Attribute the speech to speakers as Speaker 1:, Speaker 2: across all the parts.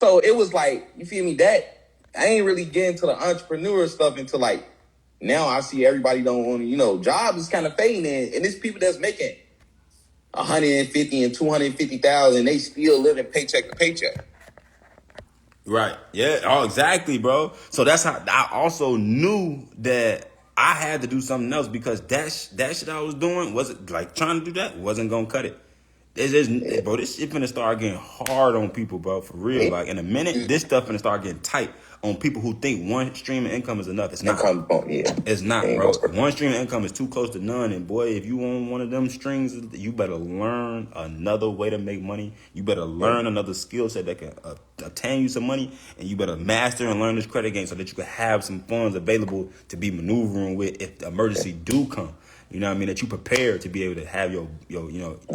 Speaker 1: So it was like, you feel me, that I ain't really getting to the entrepreneur stuff until like now I see everybody don't want to, jobs is kind of fading, and it's people that's making 150 and 250,000, they still living paycheck to paycheck.
Speaker 2: Right. Yeah. Oh, exactly, bro. So that's how I also knew that I had to do something else because that shit I was doing wasn't like trying to do that wasn't gonna cut it.
Speaker 1: Yeah.
Speaker 2: Bro, this shit finna start getting hard on people, bro, for real.
Speaker 1: Yeah.
Speaker 2: Like in a minute, this stuff finna start getting tight on people who think one stream of income is enough. It's
Speaker 1: And
Speaker 2: not.
Speaker 1: come on, yeah.
Speaker 2: It's not,
Speaker 1: Ain't
Speaker 2: bro.
Speaker 1: gonna
Speaker 2: One stream of income is too close to none. And boy, if you want one of them strings, you better learn another way to make money. You better learn another skill set that can obtain you some money. And you better master and learn this credit game so that you can have some funds available to be maneuvering with if the emergency do come. You know what I mean? That you prepared to be able to have your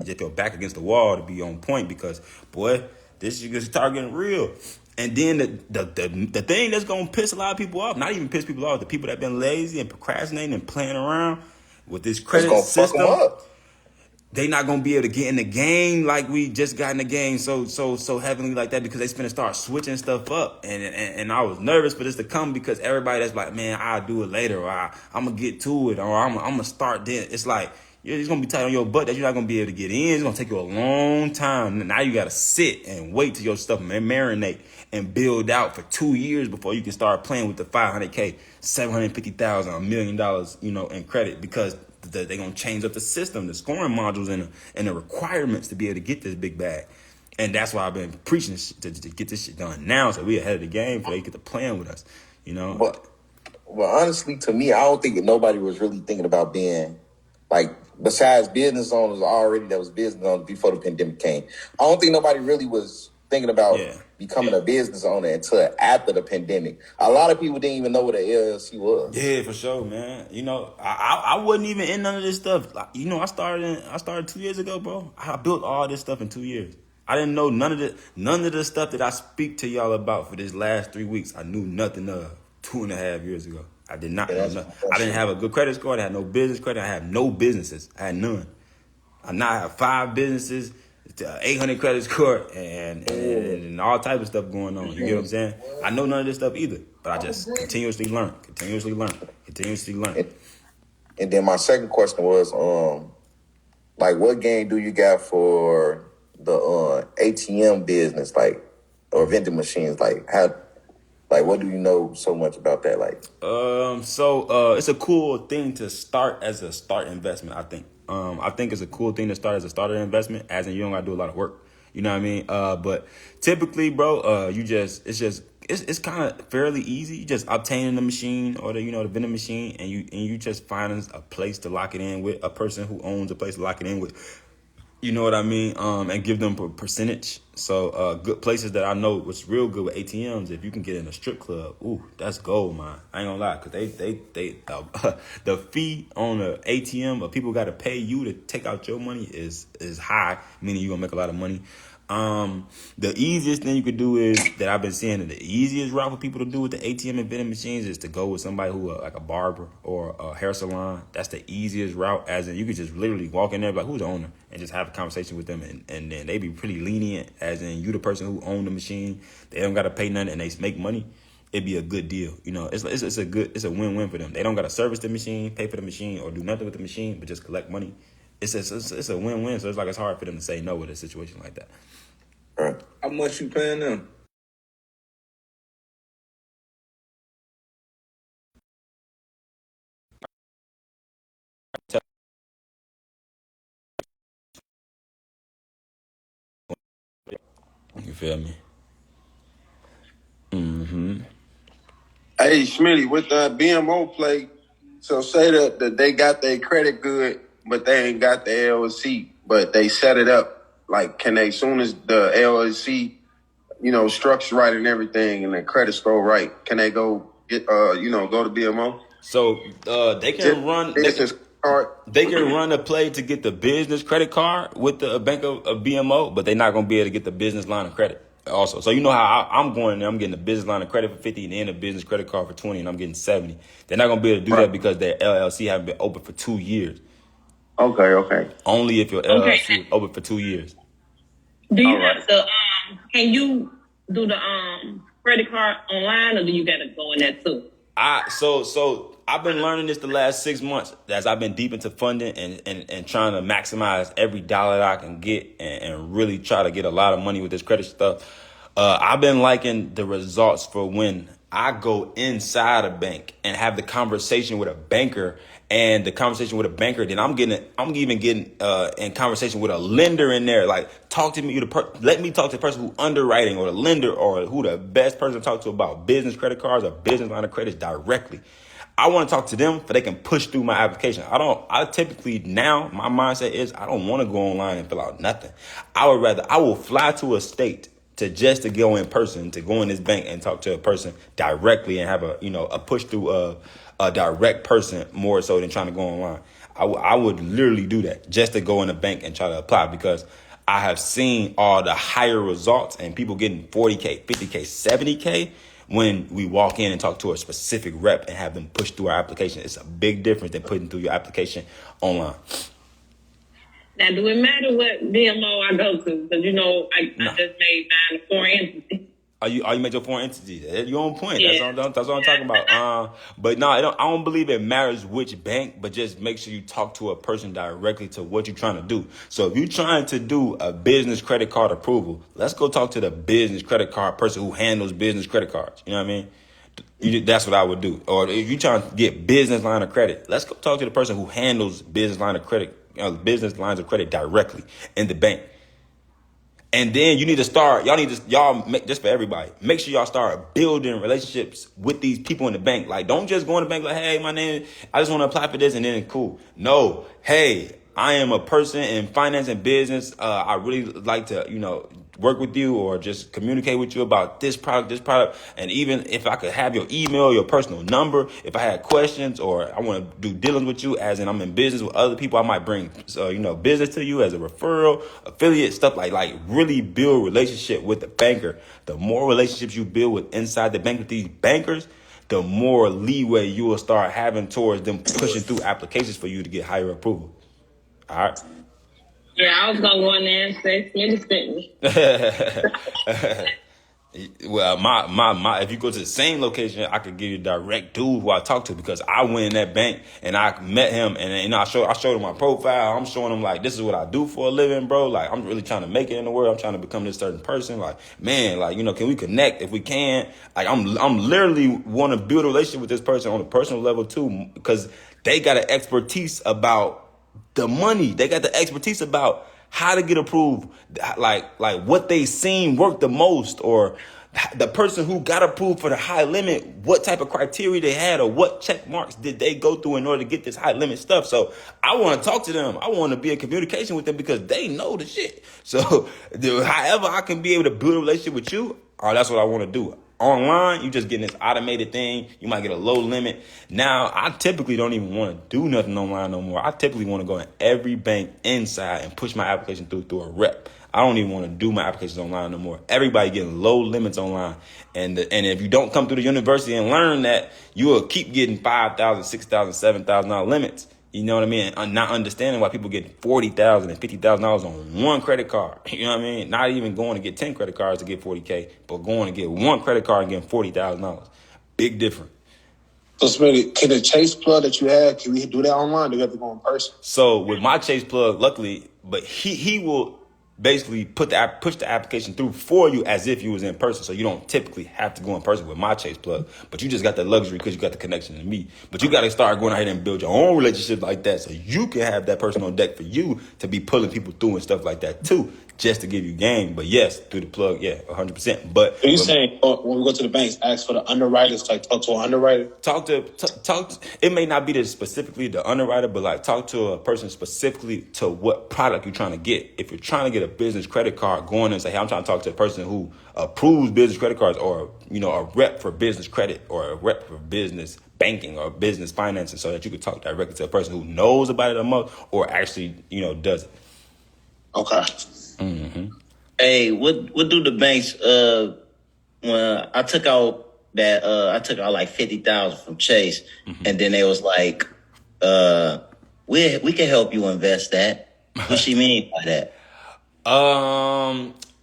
Speaker 2: get your back against the wall to be on point because, boy, this is going to start getting real. And then the thing that's gonna piss a lot of people off, not even piss people off, the people that been lazy and procrastinating and playing around with this
Speaker 1: It's
Speaker 2: credit
Speaker 1: gonna fuck them
Speaker 2: system,
Speaker 1: up.
Speaker 2: they not gonna be able to get in the game like we just got in the game so heavily like that because they finna start switching stuff up. And I was nervous for this to come because everybody that's like, man, I'll do it later, or I'm gonna get to it, or I'm gonna start then. It's like it's gonna be tight on your butt that you're not gonna be able to get in. It's gonna take you a long time. Now you gotta sit and wait till your stuff marinate and build out for 2 years before you can start playing with the 500K, 750,000, $1 million, in credit because they're going to change up the system, the scoring modules, and the requirements to be able to get this big bag. And that's why I've been preaching to get this shit done now so we ahead of the game before they get to playing with us,
Speaker 1: But honestly, to me, I don't think that nobody was really thinking about being like, besides business owners already that was business owners before the pandemic came. I don't think nobody really was thinking about becoming a business owner until after the pandemic. A lot of people didn't even know what an LLC was.
Speaker 2: Yeah, for sure, man. I wasn't even in none of this stuff. I started 2 years ago, bro. I built all this stuff in 2 years. I didn't know none of the stuff that I speak to y'all about for this last 3 weeks. I knew nothing of 2.5 years ago. I did not know nothing. I didn't have a good credit score. I had no business credit. I had no businesses. I had none. I now have 5 businesses, 800 credit score, and all type of stuff going on. You get what I'm saying? I know none of this stuff either, but I just continuously learn.
Speaker 1: And then my second question was, like, what game do you got for the ATM business, like, or vending machines? Like, what do you know so much about that? Like,
Speaker 2: it's a cool thing to start as a start investment. I think it's a cool thing to start as a starter investment, as in you don't gotta do a lot of work. You know what I mean? But typically, bro, it's kind of fairly easy. You just obtaining the machine or the vending machine, and you just finding a place to lock it in with, a person who owns a place to lock it in with. You know what I mean? And give them a percentage. So good places that I know what's real good with ATMs. If you can get in a strip club, ooh, that's gold, man. I ain't gonna lie, cause the fee on the ATM, or people got to pay you to take out your money is high, meaning you gonna make a lot of money. The easiest thing you could do is that I've been seeing, the easiest route for people to do with the ATM and vending machines is to go with somebody who like a barber or a hair salon. That's the easiest route, as in you could just literally walk in there like, who's the owner, and just have a conversation with them, and then they be pretty lenient, as in you the person who own the machine, they don't got to pay nothing and they make money. It'd be a good deal. It's a win-win for them. They don't got to service the machine, pay for the machine, or do nothing with the machine, but just collect money. It's a win-win. So it's hard for them to say no with a situation like that.
Speaker 3: How much you paying them?
Speaker 2: You feel me?
Speaker 4: Hey, Smitty, with the BMO play, so say that they got their credit good, but they ain't got the LLC, but they set it up. Like, can they, soon as the LLC, structure right and everything, and the credit score right, can they go get, go to BMO?
Speaker 2: So they can run
Speaker 4: business card.
Speaker 2: They can run a play to get the business credit card with the bank of BMO, but they're not gonna be able to get the business line of credit also. So you know how I'm going there, I'm getting a business line of credit for 50 and then a business credit card for 20, and I'm getting 70. They're not gonna be able to do that because their LLC haven't been open for 2 years.
Speaker 4: Okay.
Speaker 2: Only if your LLC is open for 2 years.
Speaker 5: Do you have to? Can you do the credit card online, or do you gotta go in there too?
Speaker 2: So I've been learning this the last 6 months as I've been deep into funding and trying to maximize every dollar that I can get and really try to get a lot of money with this credit stuff. I've been liking the results for when I go inside a bank and have the conversation with a banker, and the conversation with a banker, then I'm even getting in conversation with a lender in there. Like, talk to me, let me talk to the person who underwriting, or the lender, or who the best person to talk to about business credit cards or business line of credit directly. I want to talk to them so they can push through my application. I typically, now my mindset is I don't want to go online and fill out nothing. I will fly to a state to go in person, to go in this bank and talk to a person directly and have a push through a direct person, more so than trying to go online. I would literally do that just to go in the bank and try to apply, because I have seen all the higher results and people getting 40K, 50K, 70K when we walk in and talk to a specific rep and have them push through our application. It's a big difference than putting through your application online.
Speaker 5: Now, do it matter what BMO I go to? Because, I just made mine a foreign entity.
Speaker 2: You made your foreign entity. You're on point.
Speaker 5: Yeah.
Speaker 2: That's what I'm talking about. But no, I don't believe it matters which bank, but just make sure you talk to a person directly to what you're trying to do. So if you're trying to do a business credit card approval, let's go talk to the business credit card person who handles business credit cards. You know what I mean? That's what I would do. Or if you're trying to get business line of credit, let's go talk to the person who handles business lines of credit directly in the bank. And then you need to start, just for everybody, make sure y'all start building relationships with these people in the bank. Like, don't just go in the bank like, hey, my name, I just want to apply for this, and then cool. No, hey, I am a person in finance and business. I really like to, work with you or just communicate with you about this product. And even if I could have your email, your personal number, if I had questions or I want to do dealings with you, as in I'm in business with other people, I might bring, business to you as a referral, affiliate, stuff like really build relationship with the banker. The more relationships you build with inside the bank with these bankers, the more leeway you will start having towards them pushing through applications for you to get higher approval. All right.
Speaker 5: Yeah, I was gonna go in there and say Smitty sent me.
Speaker 2: Well, my if you go to the same location, I could give you a direct dude who I talked to, because I went in that bank and I met him, and I showed him my profile. I'm showing him, like, this is what I do for a living, bro. Like, I'm really trying to make it in the world. I'm trying to become this certain person. Like, man, like, can we connect? If we can, like, I'm literally want to build a relationship with this person on a personal level too, because they got an expertise about the money. They got the expertise about how to get approved, like what they seen work the most, or the person who got approved for the high limit, what type of criteria they had, or what check marks did they go through in order to get this high limit stuff. So I want to talk to them. I want to be in communication with them because they know the shit. So however I can be able to build a relationship with you, that's what I want to do. Online, you just getting this automated thing. You might get a low limit. Now, I typically don't even want to do nothing online no more. I typically want to go in every bank inside and push my application through a rep. I don't even want to do my applications online no more. Everybody getting low limits online. And if you don't come through the university and learn that, you will keep getting $5,000, $6,000, $7,000 limits. You know what I mean? I'm not understanding why people get $40,000 and $50,000 on one credit card. You know what I mean? Not even going to get 10 credit cards to get 40K, but going to get one credit card and getting $40,000. Big difference.
Speaker 6: So, Smitty, can the Chase plug that you have, can we do that online? Do we have to go in person?
Speaker 2: So with my Chase plug, luckily, but he will basically push the application through for you as if you was in person. So you don't typically have to go in person with my Chase plug, but you just got the luxury because you got the connection to me. But you got to start going ahead and build your own relationship like that, so you can have that person on deck for you to be pulling people through and stuff like that too, just to give you game. But yes, through the plug, yeah, 100%. But
Speaker 6: are you saying when we go to the banks, ask for the underwriters, like talk to an underwriter?
Speaker 2: Talk to it may not be specifically the underwriter, but like talk to a person specifically to what product you're trying to get. If you're trying to get a business credit card, go in and say, hey, I'm trying to talk to a person who approves business credit cards, or a rep for business credit, or a rep for business banking or business financing, so that you can talk directly to a person who knows about it the most, or actually does it.
Speaker 6: Okay.
Speaker 2: Mm-hmm.
Speaker 7: Hey, what do the banks when I took out like 50,000 from Chase, mm-hmm. and then they was like, we can help you invest that. What she mean by that?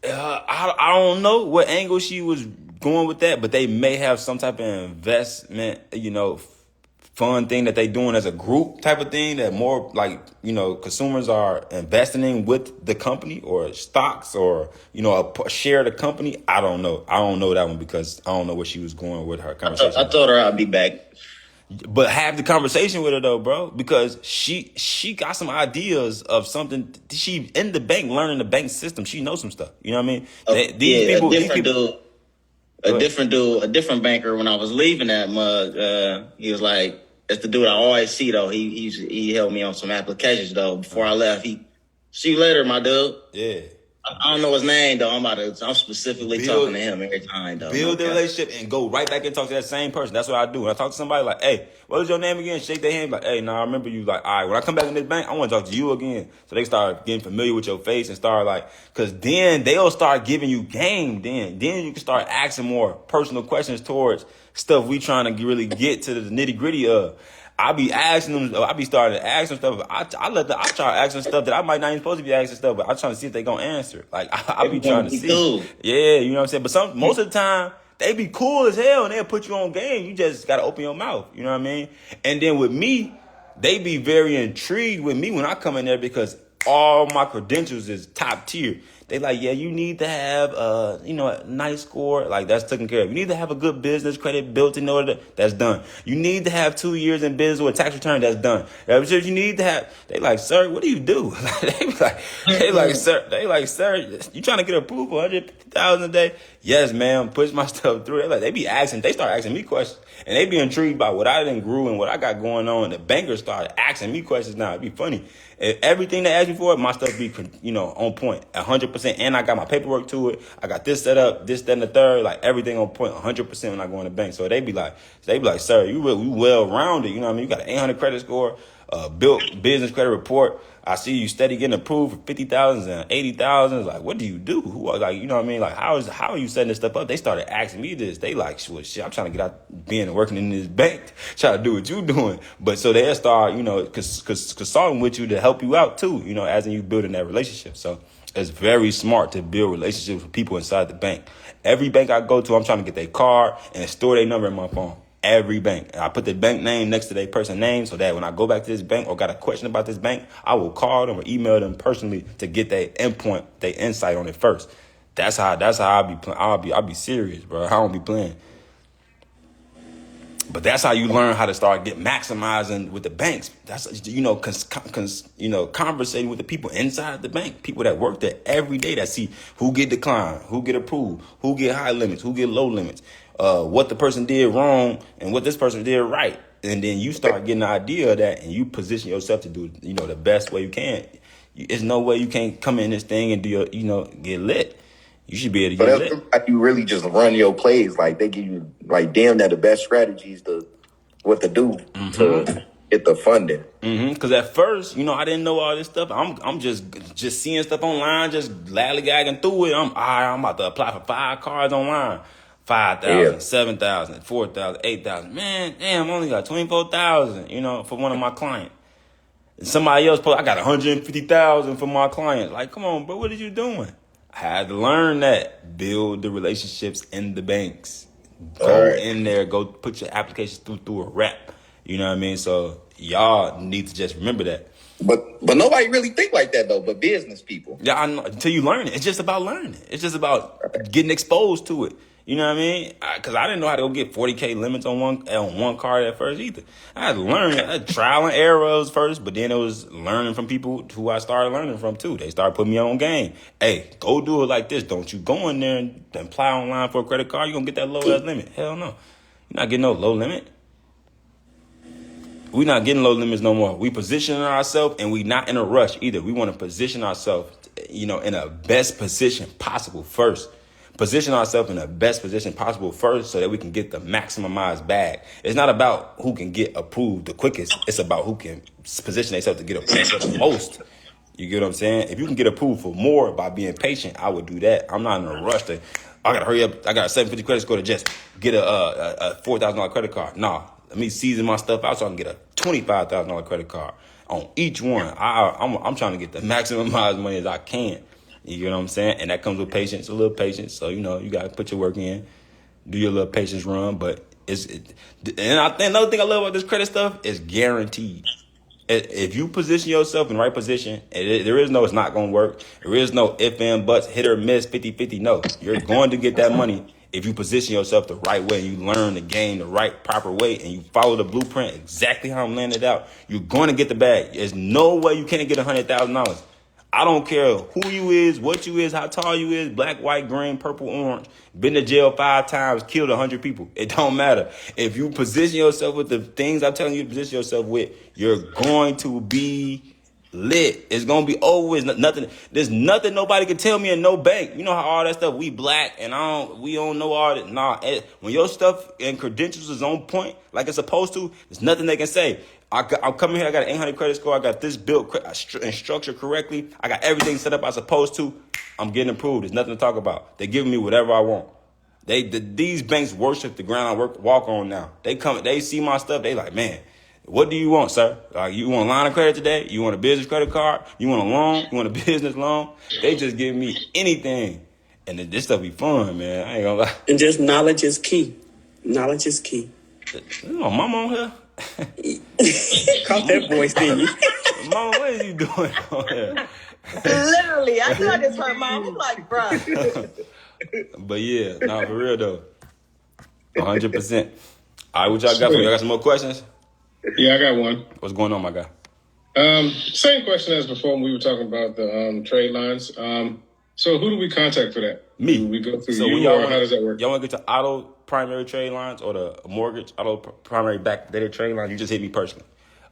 Speaker 2: I don't know what angle she was going with that, but they may have some type of investment, fun thing that they doing as a group type of thing that more like, consumers are investing in with the company or stocks or, a share of the company. I don't know. I don't know that one because I don't know where she was going with her conversation.
Speaker 7: I told her I'd be back.
Speaker 2: But have the conversation with her though, bro, because she got some ideas of something. She in the bank, learning the bank system. She knows some stuff. You know what I mean?
Speaker 7: A different banker. When I was leaving that mug, he was like, "That's the dude I always see though. He helped me on some applications though. Before I left, see you later, my dude."
Speaker 2: Yeah.
Speaker 7: I don't know his name though. I'm specifically talking to him every time though.
Speaker 2: Build the relationship and go right back and talk to that same person. That's what I do. When I talk to somebody like, hey, what is your name again? Shake their hand like, hey, I remember you. Like, all right, when I come back in this bank, I want to talk to you again. So they start getting familiar with your face and start like, because then they'll start giving you game. Then you can start asking more personal questions towards stuff we trying to really get to the nitty gritty of. I be asking them. I be starting to ask them stuff. I try asking stuff that I might not even supposed to be asking stuff, but I trying to see if they gonna answer. Like I be trying to see.
Speaker 7: Cool.
Speaker 2: Yeah, you know what I'm saying. But most of the time they be cool as hell and they'll put you on game. You just gotta open your mouth. You know what I mean. And then with me, they be very intrigued with me when I come in there because all my credentials is top tier. They like, yeah, you need to have a nice score. Like that's taken care of. You need to have a good business credit built in order. That's done. You need to have 2 years in business with a tax return. That's done. You need to have. They like, sir, what do you do? They like, sir, you trying to get approval? 150,000 a day? Yes, ma'am. Push my stuff through. They start asking me questions, and they be intrigued by what I done grew and what I got going on. The bankers start asking me questions now. It'd be funny. Everything they ask me for, my stuff be, on point, 100%. And I got my paperwork to it. I got this set up, this, that, and the third, like everything on point, 100% when I go in the bank. So they be like, sir, you well rounded. You know what I mean? You got an 800 credit score, built business credit report. I see you steady getting approved for 50,000 and 80,000. Like, what do you do? You know what I mean? Like, how are you setting this stuff up? They started asking me this. They like, well, shit, I'm trying to get out being working in this bank, trying to do what you doing. But so they start, consulting with you to help you out too, as in you building that relationship. So it's very smart to build relationships with people inside the bank. Every bank I go to, I'm trying to get their card and store their number in my phone. Every bank. And I put the bank name next to their person name so that when I go back to this bank or got a question about this bank, I will call them or email them personally to get their endpoint, their insight on it first. That's how I be playing. I'll be serious, bro. I don't be playing. But that's how you learn how to start maximizing with the banks. That's conversating with the people inside the bank, people that work there every day that see who get declined, who get approved, who get high limits, who get low limits, what the person did wrong and what this person did right. And then you start getting the idea of that and you position yourself to do, the best way you can. There's no way you can't come in this thing and do get lit. You should be able to get lit.
Speaker 1: Like you really just run your plays. Like they give you like damn that the best strategies to what to do to get the funding.
Speaker 2: Because at first, I didn't know all this stuff. I'm just seeing stuff online, just laddy-gagging through it. I'm about to apply for 5 cards online. 5,000, 7,000, 4,000, 8,000. Man, damn, I only got 24,000, for one of my clients. Somebody else I got 150,000 for my client. Like, come on, bro, what are you doing? I had to learn that. Build the relationships in the banks. Go in there. Go put your applications through a rep. You know what I mean? So y'all need to just remember that.
Speaker 1: But nobody really think like that though. But business people.
Speaker 2: Yeah, I know. Until you learn it, it's just about learning. It's just about getting exposed to it. You know what I mean? Because I didn't know how to go get 40K limits on one card at first either. I had to learn. I had trial and errors first, but then it was learning from people who I started learning from too. They started putting me on game. Hey, go do it like this. Don't you go in there and apply online for a credit card. You're going to get that low ass limit. Hell no. You're not getting no low limit. We're not getting low limits no more. We positioning ourselves and we not in a rush either. We want to position ourselves, in a best position possible first. Position ourselves in the best position possible first so that we can get the maximized bag. It's not about who can get approved the quickest. It's about who can position themselves to get approved for the most. You get what I'm saying? If you can get approved for more by being patient, I would do that. I'm not in a rush to, I got to hurry up. I got a 750 credit score to just get a $4,000 credit card. Nah, let me season my stuff out so I can get a $25,000 credit card on each one. I'm trying to get the maximized money as I can. You know what I'm saying? And that comes with patience, a little patience. So, you got to put your work in, do your little patience run. But and I think another thing I love about this credit stuff is guaranteed. If you position yourself in the right position, there is no it's not going to work. There is no if and buts, hit or miss, 50-50. No, you're going to get that money if you position yourself the right way, you learn the game the right, proper way, and you follow the blueprint exactly how I'm laying it out, you're going to get the bag. There's no way you can't get $100,000. I don't care who you is, what you is, how tall you is, black, white, green, purple, orange, been to jail 5 times, killed 100 people. It don't matter. If you position yourself with the things I'm telling you to position yourself with, you're going to be lit. It's going to be over with. Nothing. There's nothing nobody can tell me in no bank. You know how all that stuff, we black and we don't know all that. Nah, when your stuff and credentials is on point like it's supposed to, there's nothing they can say. I'm coming here. I got an 800 credit score. I got this built and structured correctly. I got everything set up as supposed to. I'm getting approved. There's nothing to talk about. They're giving me whatever I want. These banks worship the ground I walk on now. They see my stuff. They like, man, what do you want, sir? Like, you want a line of credit today? You want a business credit card? You want a loan? You want a business loan? They just give me anything. And this stuff be fun, man. I ain't gonna lie.
Speaker 8: And just knowledge is key. Knowledge is key.
Speaker 2: Oh, mama on here?
Speaker 8: Caught that voice, didn't you?
Speaker 2: Mama, what is you doing on here?
Speaker 9: Literally, I thought it's her mom. I'm like, bruh.
Speaker 2: But yeah, nah, for real though. 100%. All right, what y'all got for me? Y'all got some more questions?
Speaker 6: Yeah, I got one.
Speaker 2: What's going on, my guy?
Speaker 6: Same question as before when we were talking about the trade lines. So who do we contact for that?
Speaker 2: Me.
Speaker 6: Do we go through
Speaker 2: So
Speaker 6: you, or how does that work?
Speaker 2: Y'all want to get to auto primary trade lines or the mortgage auto primary backdated trade lines? You just hit me personally.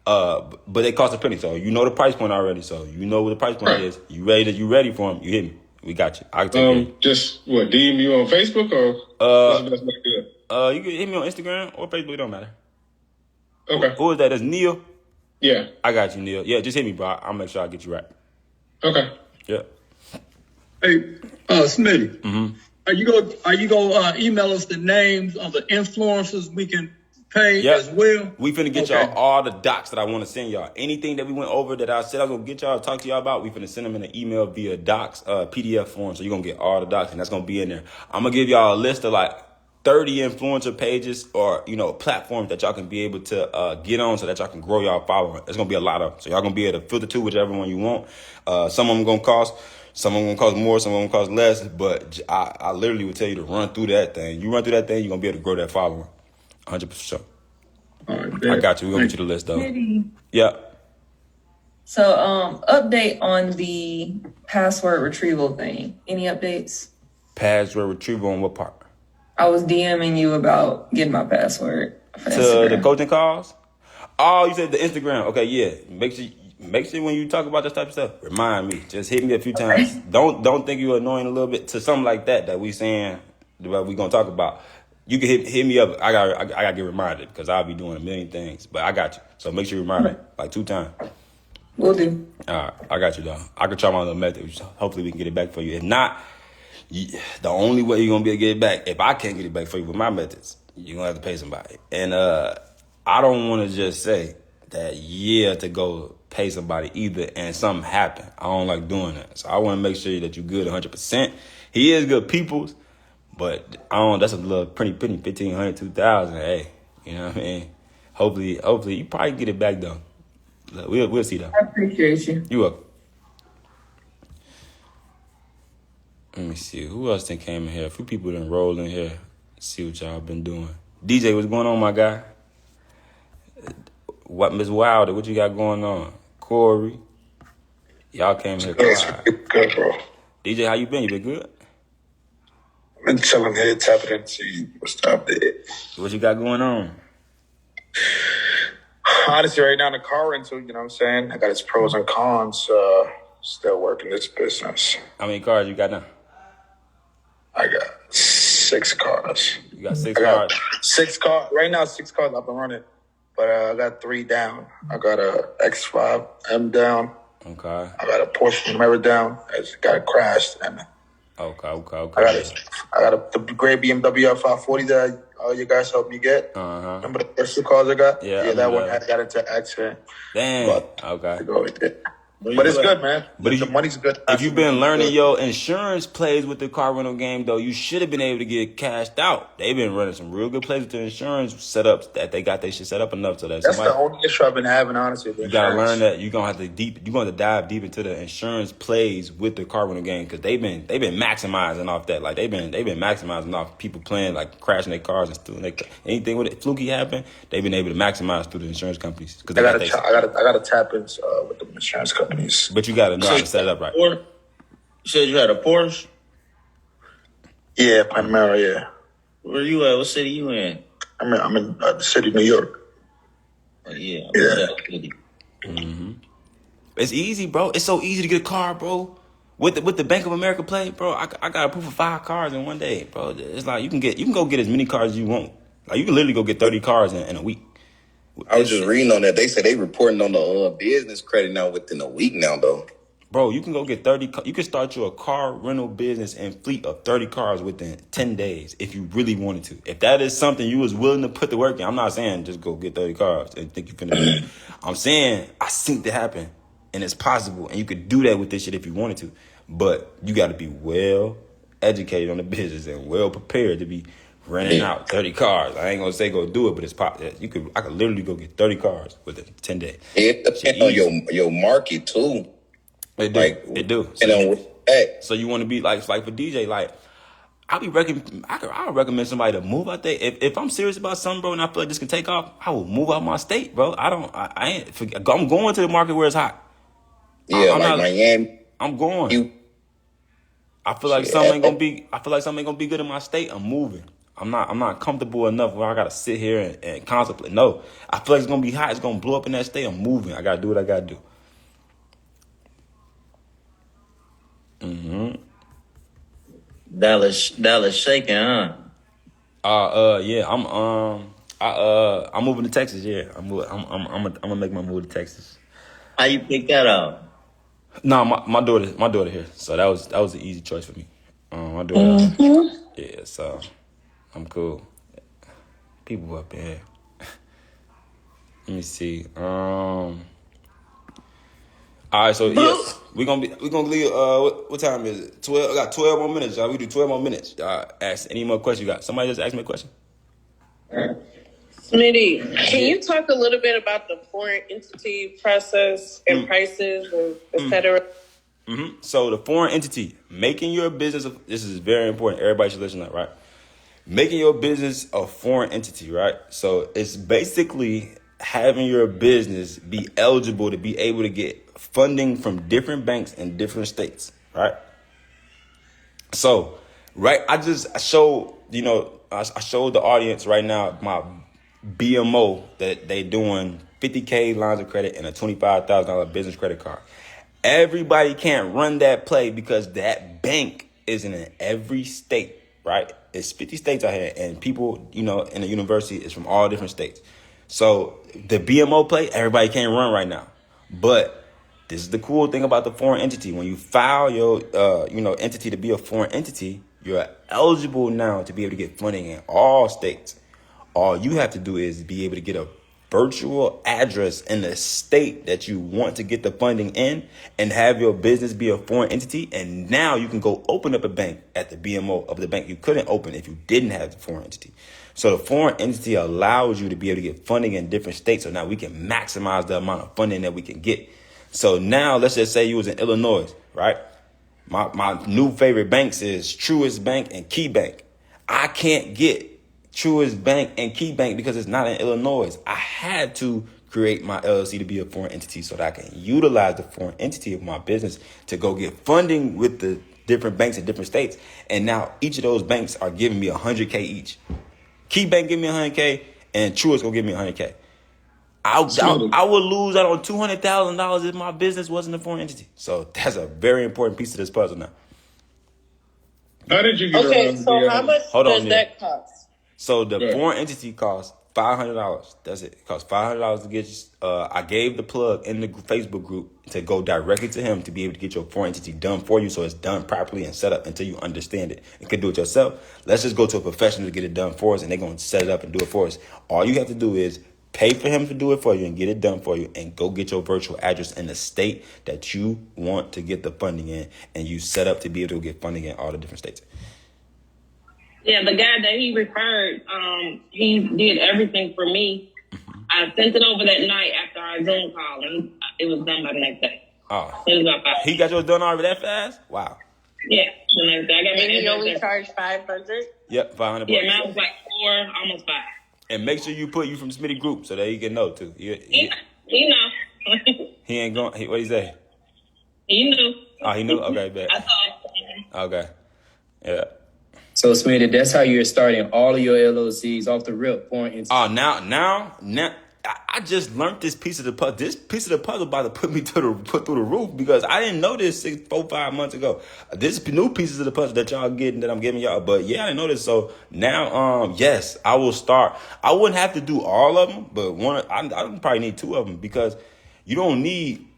Speaker 2: But they cost a penny, so you know the price point already. So you know what the price point is. You ready for them? You hit me. We got you. I can take you.
Speaker 6: Just what, DM you on Facebook or what's the best way to do it?
Speaker 2: You can hit me on Instagram or Facebook. It don't matter.
Speaker 6: Okay.
Speaker 2: Who is that? That's Neil.
Speaker 6: Yeah.
Speaker 2: I got you, Neil. Yeah, just hit me, bro. I'll make sure I get you right.
Speaker 6: Okay.
Speaker 2: Yeah.
Speaker 10: Hey, Smitty.
Speaker 2: Mm-hmm.
Speaker 10: Are you gonna email us the names of the influencers we can pay as well?
Speaker 2: We finna get y'all all the docs that I want to send y'all. Anything that we went over that I said I was gonna get y'all, talk to y'all about, we finna send them in an email via docs, PDF form. So you're gonna get all the docs, and that's gonna be in there. I'm gonna give y'all a list of like 30 influencer pages or platforms that y'all can be able to get on so that y'all can grow y'all following. There's gonna be a lot of them. So y'all gonna be able to filter to whichever one you want. Some of them gonna cost. Some of them gonna cost more, some of them cost less, but I literally would tell you to run through that thing. You run through that thing, you're gonna be able to grow that following. 100%.
Speaker 10: All right,
Speaker 2: I got you. We're gonna get you the list though.
Speaker 11: Smitty.
Speaker 2: Yeah.
Speaker 11: So, update on the password retrieval thing. Any updates?
Speaker 2: Password retrieval on what part?
Speaker 11: I was DMing you about getting my password for
Speaker 2: To
Speaker 11: Instagram.
Speaker 2: the coaching calls? Oh, you said the Instagram. Okay, yeah. Make sure when you talk about this type of stuff, remind me. Just hit me a few times. Don't think you're annoying a little bit to something like that we saying that we gonna talk about. You can hit me up. I gotta get reminded because I'll be doing a million things. But I got you. So make sure you remind me like 2 times.
Speaker 11: Will do.
Speaker 2: All right, I got you, dog. I can try my little method. Hopefully we can get it back for you. If not, the only way you're gonna be able to get it back, if I can't get it back for you with my methods, you're gonna have to pay somebody. And I don't want to just say that to go pay somebody either and something happen. I don't like doing that. So I want to make sure that you're good 100%. He is good peoples, but that's a little pretty penny, 1,500, 2,000. Hey, you know what I mean? Hopefully you probably get it back though. We'll see though.
Speaker 11: I appreciate you.
Speaker 2: You welcome. Let me see. Who else then came in here? A few people done rolled in here. See what y'all been doing. DJ, what's going on, my guy? What, Miss Wilder, what you got going on? Corey, y'all came here.
Speaker 6: Good, bro.
Speaker 2: DJ, how you been? You been good?
Speaker 6: I've been chilling here, tapping into what's the update.
Speaker 2: What you got going on?
Speaker 6: Honestly, right now in the car rental, you know what I'm saying? I got its pros and cons. Still working this business.
Speaker 2: How many cars you got now?
Speaker 6: I got 6 cars.
Speaker 2: You got 6 cars?
Speaker 6: 6 cars. Right now, 6 cars up and running. But I got 3 down. I got a X5M down.
Speaker 2: Okay.
Speaker 6: I got a Porsche Panamera down. It's got crashed. And
Speaker 2: Okay.
Speaker 6: I got the gray BMW F540 that all you guys helped me get. Remember the first 2 cars I got?
Speaker 2: Yeah,
Speaker 6: that one I got into an accident.
Speaker 2: Damn.
Speaker 6: But
Speaker 2: okay.
Speaker 6: to go with it. But it's good, man.
Speaker 2: But
Speaker 6: The money's good.
Speaker 2: if you've been learning your insurance plays with the car rental game, though, you should have been able to get cashed out. They've been running some real good plays with the insurance setups that they got their shit set up enough so that
Speaker 6: That's the only issue I've been having, honestly.
Speaker 2: You gotta learn that you're gonna have to dive deep into the insurance plays with the car rental game because they've been maximizing off that. Like they've been maximizing off people playing like crashing their cars and stealing anything with it fluky happen. They've been able to maximize through the insurance companies because
Speaker 6: I gotta tap in with the insurance companies.
Speaker 2: But you gotta know how to set it up right.
Speaker 7: You said you had a Porsche?
Speaker 6: Yeah, Panamera. Yeah.
Speaker 7: Where you at? What city you in?
Speaker 6: I'm in the city, New York.
Speaker 7: Oh, yeah.
Speaker 2: Mm-hmm. It's easy, bro. It's so easy to get a car, bro. With the Bank of America play, bro. I got approved for 5 cars in one day, bro. It's like you can go get as many cars as you want. Like you can literally go get 30 cars in a week.
Speaker 1: I was just reading on that. They said they reporting on the business credit now within a week now, though.
Speaker 2: Bro, you can go get 30. You can start your car rental business and fleet of 30 cars within 10 days if you really wanted to. If that is something you was willing to put the work in, I'm not saying just go get 30 cars and think you finna do it. I'm saying I seen it happen and it's possible and you could do that with this shit if you wanted to. But you got to be well educated on the business and well prepared to be renting out 30 cars. I ain't gonna say go do it, but it's possible. I could literally go get 30 cars within 10 days.
Speaker 1: It depends on your market too.
Speaker 2: They do. It do. So you want to be like for DJ, like I would recommend somebody to move out there. If I'm serious about something, bro, and I feel like this can take off, I will move out my state, bro. I'm going to the market where it's hot.
Speaker 1: Yeah, Miami.
Speaker 2: I'm going. I feel like something ain't gonna be good in my state. I'm moving. I'm not comfortable enough where I gotta sit here and contemplate. No, I feel like it's gonna be hot. It's gonna blow up in that state. I'm moving. I gotta do what I gotta do. Mm-hmm.
Speaker 7: Dallas shaking, huh?
Speaker 2: Yeah. I'm moving to Texas. Yeah, I'm gonna make my move to Texas.
Speaker 7: How you pick that up?
Speaker 2: No, my daughter here. So that was an easy choice for me. My daughter. Yeah, so I'm cool. People up here. Let me see. All right, so yeah, we're gonna leave. What time is it? 12. I got 12 more minutes, y'all. We do 12 more minutes. Ask any more questions you got. Somebody just asked me a question.
Speaker 5: Smitty, can you talk a little bit about the foreign entity process and prices and et cetera?
Speaker 2: Mm-hmm. So the foreign entity, making your business, this is very important. Everybody should listen to that, right? Making your business a foreign entity, right? So it's basically having your business be eligible to be able to get funding from different banks in different states, right? So, right, I showed the audience right now my BMO that they doing 50K lines of credit and a $25,000 business credit card. Everybody can't run that play because that bank isn't in every state, right? It's 50 states out here, and people, in the university is from all different states. So the BMO play, everybody can't run right now. But this is the cool thing about the foreign entity. When you file your, entity to be a foreign entity, you're eligible now to be able to get funding in all states. All you have to do is be able to get a virtual address in the state that you want to get the funding in and have your business be a foreign entity. And now you can go open up a bank at the BMO of the bank you couldn't open if you didn't have the foreign entity. So the foreign entity allows you to be able to get funding in different states. So now we can maximize the amount of funding that we can get. So now let's just say you was in Illinois, right? My new favorite banks is Truist Bank and Key Bank. I can't get Truist Bank and Key Bank because it's not in Illinois. I had to create my LLC to be a foreign entity so that I can utilize the foreign entity of my business to go get funding with the different banks in different states. And now each of those banks are giving me $100K each. Key Bank give me $100K and Truist gonna give me $100K. I would lose out on $200,000 if my business wasn't a foreign entity. So that's a very important piece of this puzzle now.
Speaker 10: How did you get
Speaker 5: so how much does that cost?
Speaker 2: So the foreign entity costs $500. That's it. It costs $500 to get. I gave the plug in the Facebook group to go directly to him to be able to get your foreign entity done for you, so it's done properly and set up until you understand it. You can do it yourself. Let's just go to a professional to get it done for us, and they're gonna set it up and do it for us. All you have to do is Pay for him to do it for you and get it done for you, and go get your virtual address in the state that you want to get the funding in, and you set up to be able to get funding in all the different states.
Speaker 5: Yeah, the guy that he referred, he did everything for me. I sent it over that night after our Zoom call, and it was done by the next day.
Speaker 2: Oh,
Speaker 5: it was about 5.
Speaker 2: He got yours done already that fast? Wow.
Speaker 5: Yeah, the next day. I got
Speaker 9: and he only charged $500.
Speaker 2: Yep, $500.
Speaker 5: Yeah, mine was like 4, almost 5.
Speaker 2: And make sure you put you from Smitty Group so that he can know too.
Speaker 5: He know.
Speaker 2: He ain't going. What he say?
Speaker 5: He knew.
Speaker 2: Oh, he knew. Okay, bet.
Speaker 5: I saw him.
Speaker 2: Okay. Yeah.
Speaker 12: So, Smitty, that's how you're starting all of your LLCs off the rip.
Speaker 2: Oh, now, I just learned this piece of the puzzle. This piece of the puzzle about to put through the roof, because I didn't know this 5 months ago. This new pieces of the puzzle that y'all getting, that I'm giving y'all. But yeah, I didn't know this. So now, yes, I will start. I wouldn't have to do all of them, but I probably need 2 of them, because you don't need.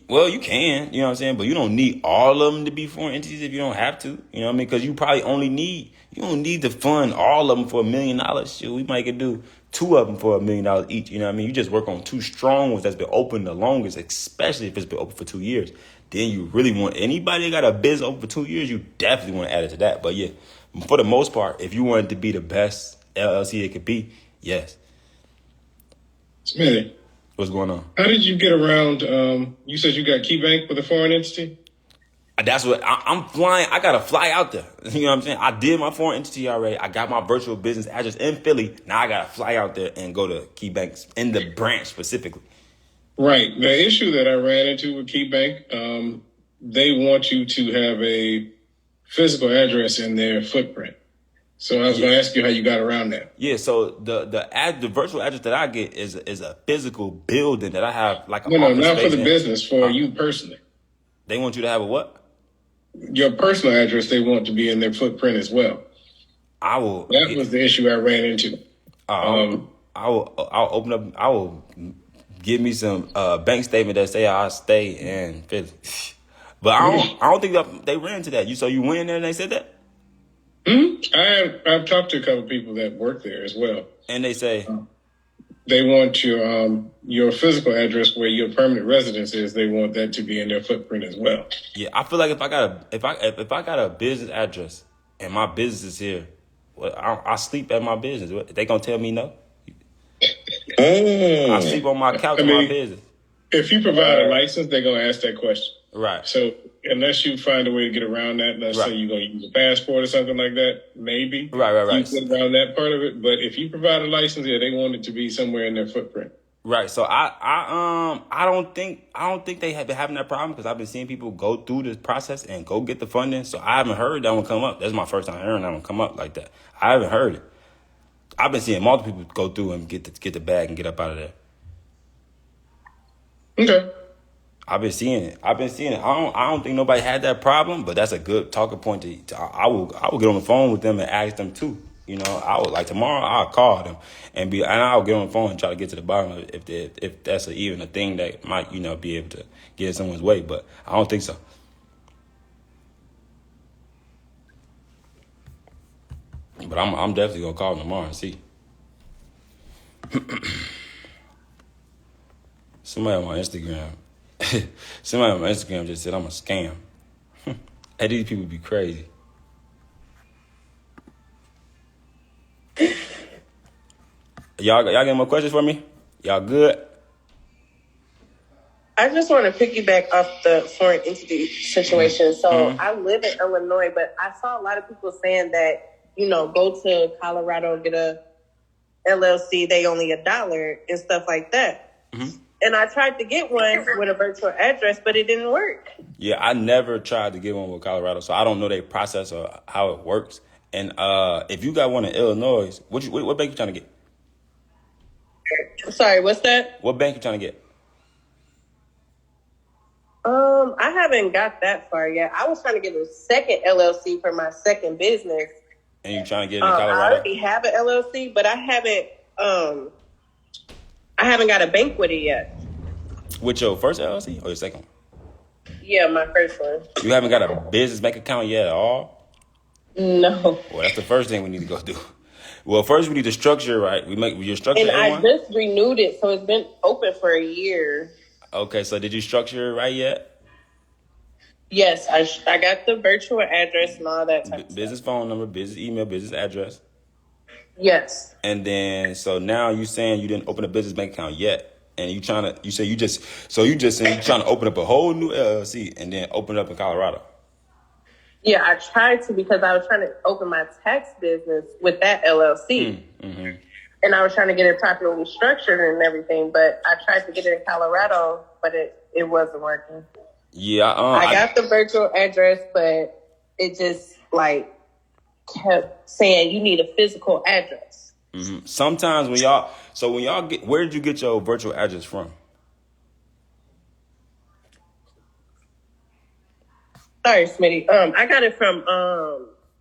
Speaker 2: Well, you can, you know what I'm saying, but you don't need all of them to be foreign entities if you don't have to, you know what I mean, because you probably you don't need to fund all of them for $1 million. Shit, we might could do 2 of them for $1 million each, you know what I mean. You just work on 2 strong ones that's been open the longest, especially if it's been open for 2 years. Then you really want anybody that got a business open for 2 years, you definitely want to add it to that. But yeah, for the most part, if you want it to be the best LLC it could be, yes.
Speaker 13: Smitty,
Speaker 2: what's going on?
Speaker 13: How did you get around? You said you got KeyBank with a foreign entity?
Speaker 2: That's what I'm flying. I got to fly out there. You know what I'm saying? I did my foreign entity already. I got my virtual business address in Philly. Now I got to fly out there and go to KeyBank in the branch specifically.
Speaker 13: Right. The issue that I ran into with KeyBank, they want you to have a physical address in their footprint. So I was going to ask you how you got around that.
Speaker 2: Yeah, so the virtual address that I get is a physical building that I have like a
Speaker 13: No, not for the business, for you personally.
Speaker 2: They want you to have a what?
Speaker 13: Your personal address, they want to be in their footprint as well. That was the issue I ran into.
Speaker 2: I'll open up. I will give me some bank statement that say I stay in Philly. But I don't think that they ran into that. You went in there and they said that?
Speaker 13: I've talked to a couple of people that work there as well.
Speaker 2: And they say
Speaker 13: they want your physical address where your permanent residence is. They want that to be in their footprint as well.
Speaker 2: Yeah, I feel like if I got a business address and my business is here, well, I sleep at my business. They gonna tell me no? I sleep on my couch in my business.
Speaker 13: If you provide a license, they're gonna ask that question.
Speaker 2: Right.
Speaker 13: So unless you find a way to get around that, let's say you're going to use a passport or something like that, maybe.
Speaker 2: Right.
Speaker 13: You get around that part of it. But if you provide a license, yeah, they want it to be somewhere in their footprint.
Speaker 2: Right. So I don't think they have been having that problem, because I've been seeing people go through this process and go get the funding. So I haven't heard that one come up. That's my first time hearing that one come up like that. I haven't heard it. I've been seeing multiple people go through and get the bag and get up out of there.
Speaker 13: Okay.
Speaker 2: I've been seeing it. I don't think nobody had that problem, but that's a good talking point to I will get on the phone with them and ask them too. You know, I would like tomorrow I'll call them and I'll get on the phone and try to get to the bottom of it if that's even a thing that might, be able to get in someone's way, but I don't think so. But I'm definitely gonna call them tomorrow and see. Somebody on my Instagram just said I'm a scam. Hey, these people be crazy. Y'all got more questions for me? Y'all good?
Speaker 9: I just want to piggyback off the foreign entity situation. So I live in Illinois, but I saw a lot of people saying that, go to Colorado, get a LLC, they only $1 and stuff like that. Mm-hmm. And I tried to get one with a virtual address, but it didn't work.
Speaker 2: Yeah, I never tried to get one with Colorado, so I don't know their process or how it works. And if you got one in Illinois, what bank you trying to get?
Speaker 9: Sorry, what's that?
Speaker 2: What bank you trying to get?
Speaker 9: I haven't got that far yet. I was trying to get a second LLC for my second business.
Speaker 2: And you trying to get it in Colorado?
Speaker 9: I already have an LLC, but I haven't got a bank with it yet.
Speaker 2: With your first LLC or your second one?
Speaker 9: Yeah, my first one.
Speaker 2: You haven't got a business bank account yet at all?
Speaker 9: No.
Speaker 2: Well, that's the first thing we need to go do. Well, first we need to structure right. We make your structure
Speaker 9: And I
Speaker 2: A1.
Speaker 9: just renewed it, so it's been open for a year.
Speaker 2: Okay, so did you structure it right yet?
Speaker 9: Yes, I got the virtual address and all that type of
Speaker 2: Business
Speaker 9: stuff.
Speaker 2: phone number, business email, business address.
Speaker 9: Yes.
Speaker 2: And then so now you saying you didn't open a business bank account yet, and you saying you just saying you trying to open up a whole new LLC and then open it up in Colorado.
Speaker 9: Yeah, I tried to because I was trying to open my tax business with that LLC.
Speaker 2: Mm-hmm.
Speaker 9: And I was trying to get it properly structured and everything, but I tried to get it in Colorado, but it wasn't working.
Speaker 2: Yeah,
Speaker 9: I got the virtual address, but it just like kept saying you need a physical address.
Speaker 2: Mm-hmm. Sometimes when y'all get, where did you get your virtual address from?
Speaker 9: Sorry, Smitty. I got it from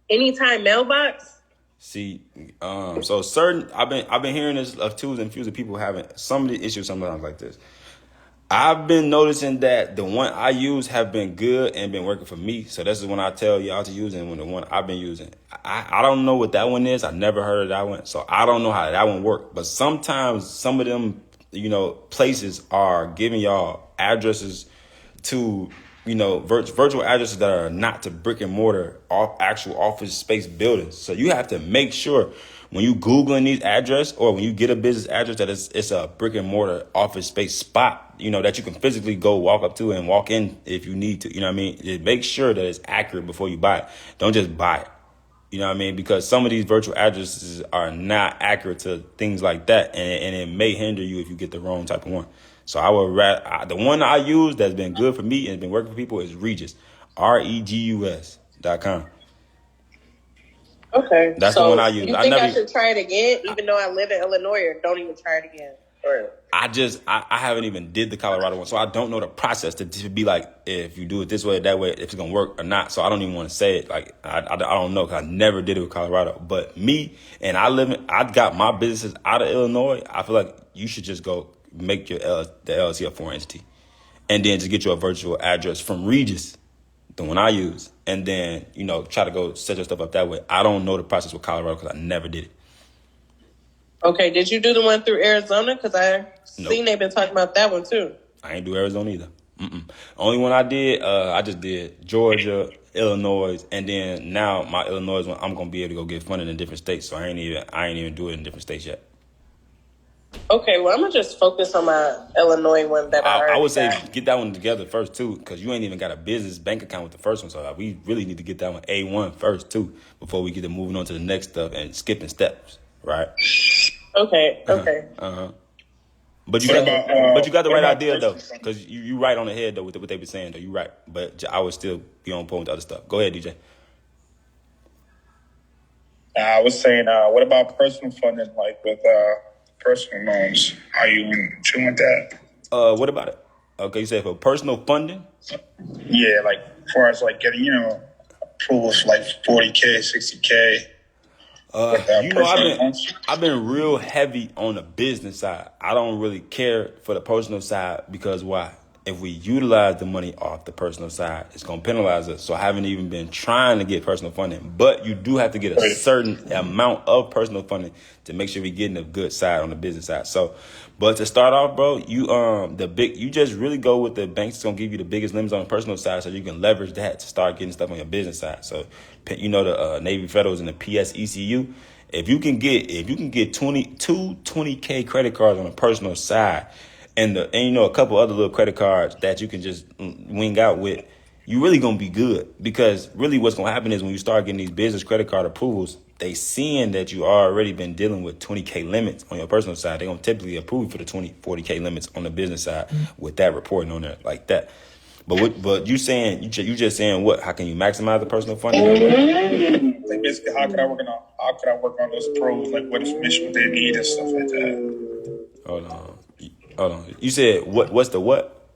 Speaker 9: Anytime Mailbox.
Speaker 2: See, so certain I've been hearing this of twos and fews of people having some of the issues sometimes like this. I've been noticing that the one I use have been good and been working for me. So this is when I tell y'all to use, and when the one I've been using, I don't know what that one is. I never heard of that one, so I don't know how that one worked. But sometimes some of them, places are giving y'all addresses to, virtual addresses that are not to brick and mortar, actual office space buildings. So you have to make sure when you Googling these address or when you get a business address that it's a brick and mortar office space spot, that you can physically go walk up to and walk in if you need to. You know what I mean? Just make sure that it's accurate before you buy it. Don't just buy it. You know what I mean? Because some of these virtual addresses are not accurate to things like that, and it may hinder you if you get the wrong type of one. So I would the one I use that's been good for me and been working for people is Regus, REGUS.com.
Speaker 9: Okay,
Speaker 2: that's the one I use.
Speaker 9: You think I should try it again, even though I live in Illinois, or don't even try it again? Or
Speaker 2: I haven't even did the Colorado one, so I don't know the process to be like if you do it this way or that way, if it's gonna work or not. So I don't even want to say it. Like I don't know because I never did it with Colorado. But me and I got my businesses out of Illinois. I feel like you should just go make the LLC a foreign entity, and then just get you a virtual address from Regis, the one I use, and then try to go set your stuff up that way. I don't know the process with Colorado because I never did it.
Speaker 9: Okay, did you do the one through Arizona? Because seen they've been talking about that one too.
Speaker 2: I ain't do Arizona either. Only one I did, I just did Georgia, Illinois, and then now my Illinois one, I'm gonna be able to go get funded in different states. So I ain't even do it in different states yet.
Speaker 9: Okay, well I'm gonna just focus on my Illinois one that I
Speaker 2: would say get that one together first too, because you ain't even got a business bank account with the first one. So we really need to get that one A1 first too before we get to moving on to the next stuff and skipping steps, right?
Speaker 9: Okay.
Speaker 2: But you got the right idea though, because you right on the head though with what they been saying though. You right, but I would still be on point with other stuff. Go ahead, DJ.
Speaker 6: I was saying, what about personal funding, like with personal loans? Are you doing that?
Speaker 2: What about it? Okay, you said for personal funding?
Speaker 6: Yeah, like as far as like getting approvals for like 40K, 60K.
Speaker 2: I've been real heavy on the business side. I don't really care for the personal side because why? If we utilize the money off the personal side, it's going to penalize us. So I haven't even been trying to get personal funding. But you do have to get a certain amount of personal funding to make sure we're getting a good side on the business side. So, but to start off, bro, you just really go with the banks that's going to give you the biggest limits on the personal side so you can leverage that to start getting stuff on your business side. So, the Navy Federals and the PSECU, if you can get 20K credit cards on the personal side, and a couple other little credit cards that you can just wing out with, you really gonna be good. Because really what's gonna happen is when you start getting these business credit card approvals, they seeing that you already been dealing with 20K limits on your personal side. They're gonna typically approve you for the 40K limits on the business side with that reporting on there like that. But you just saying what? How can you maximize the personal funding?
Speaker 6: Like basically, how could I work on those pros? Like what information would they need and stuff like that?
Speaker 2: Hold on. You said what's the what?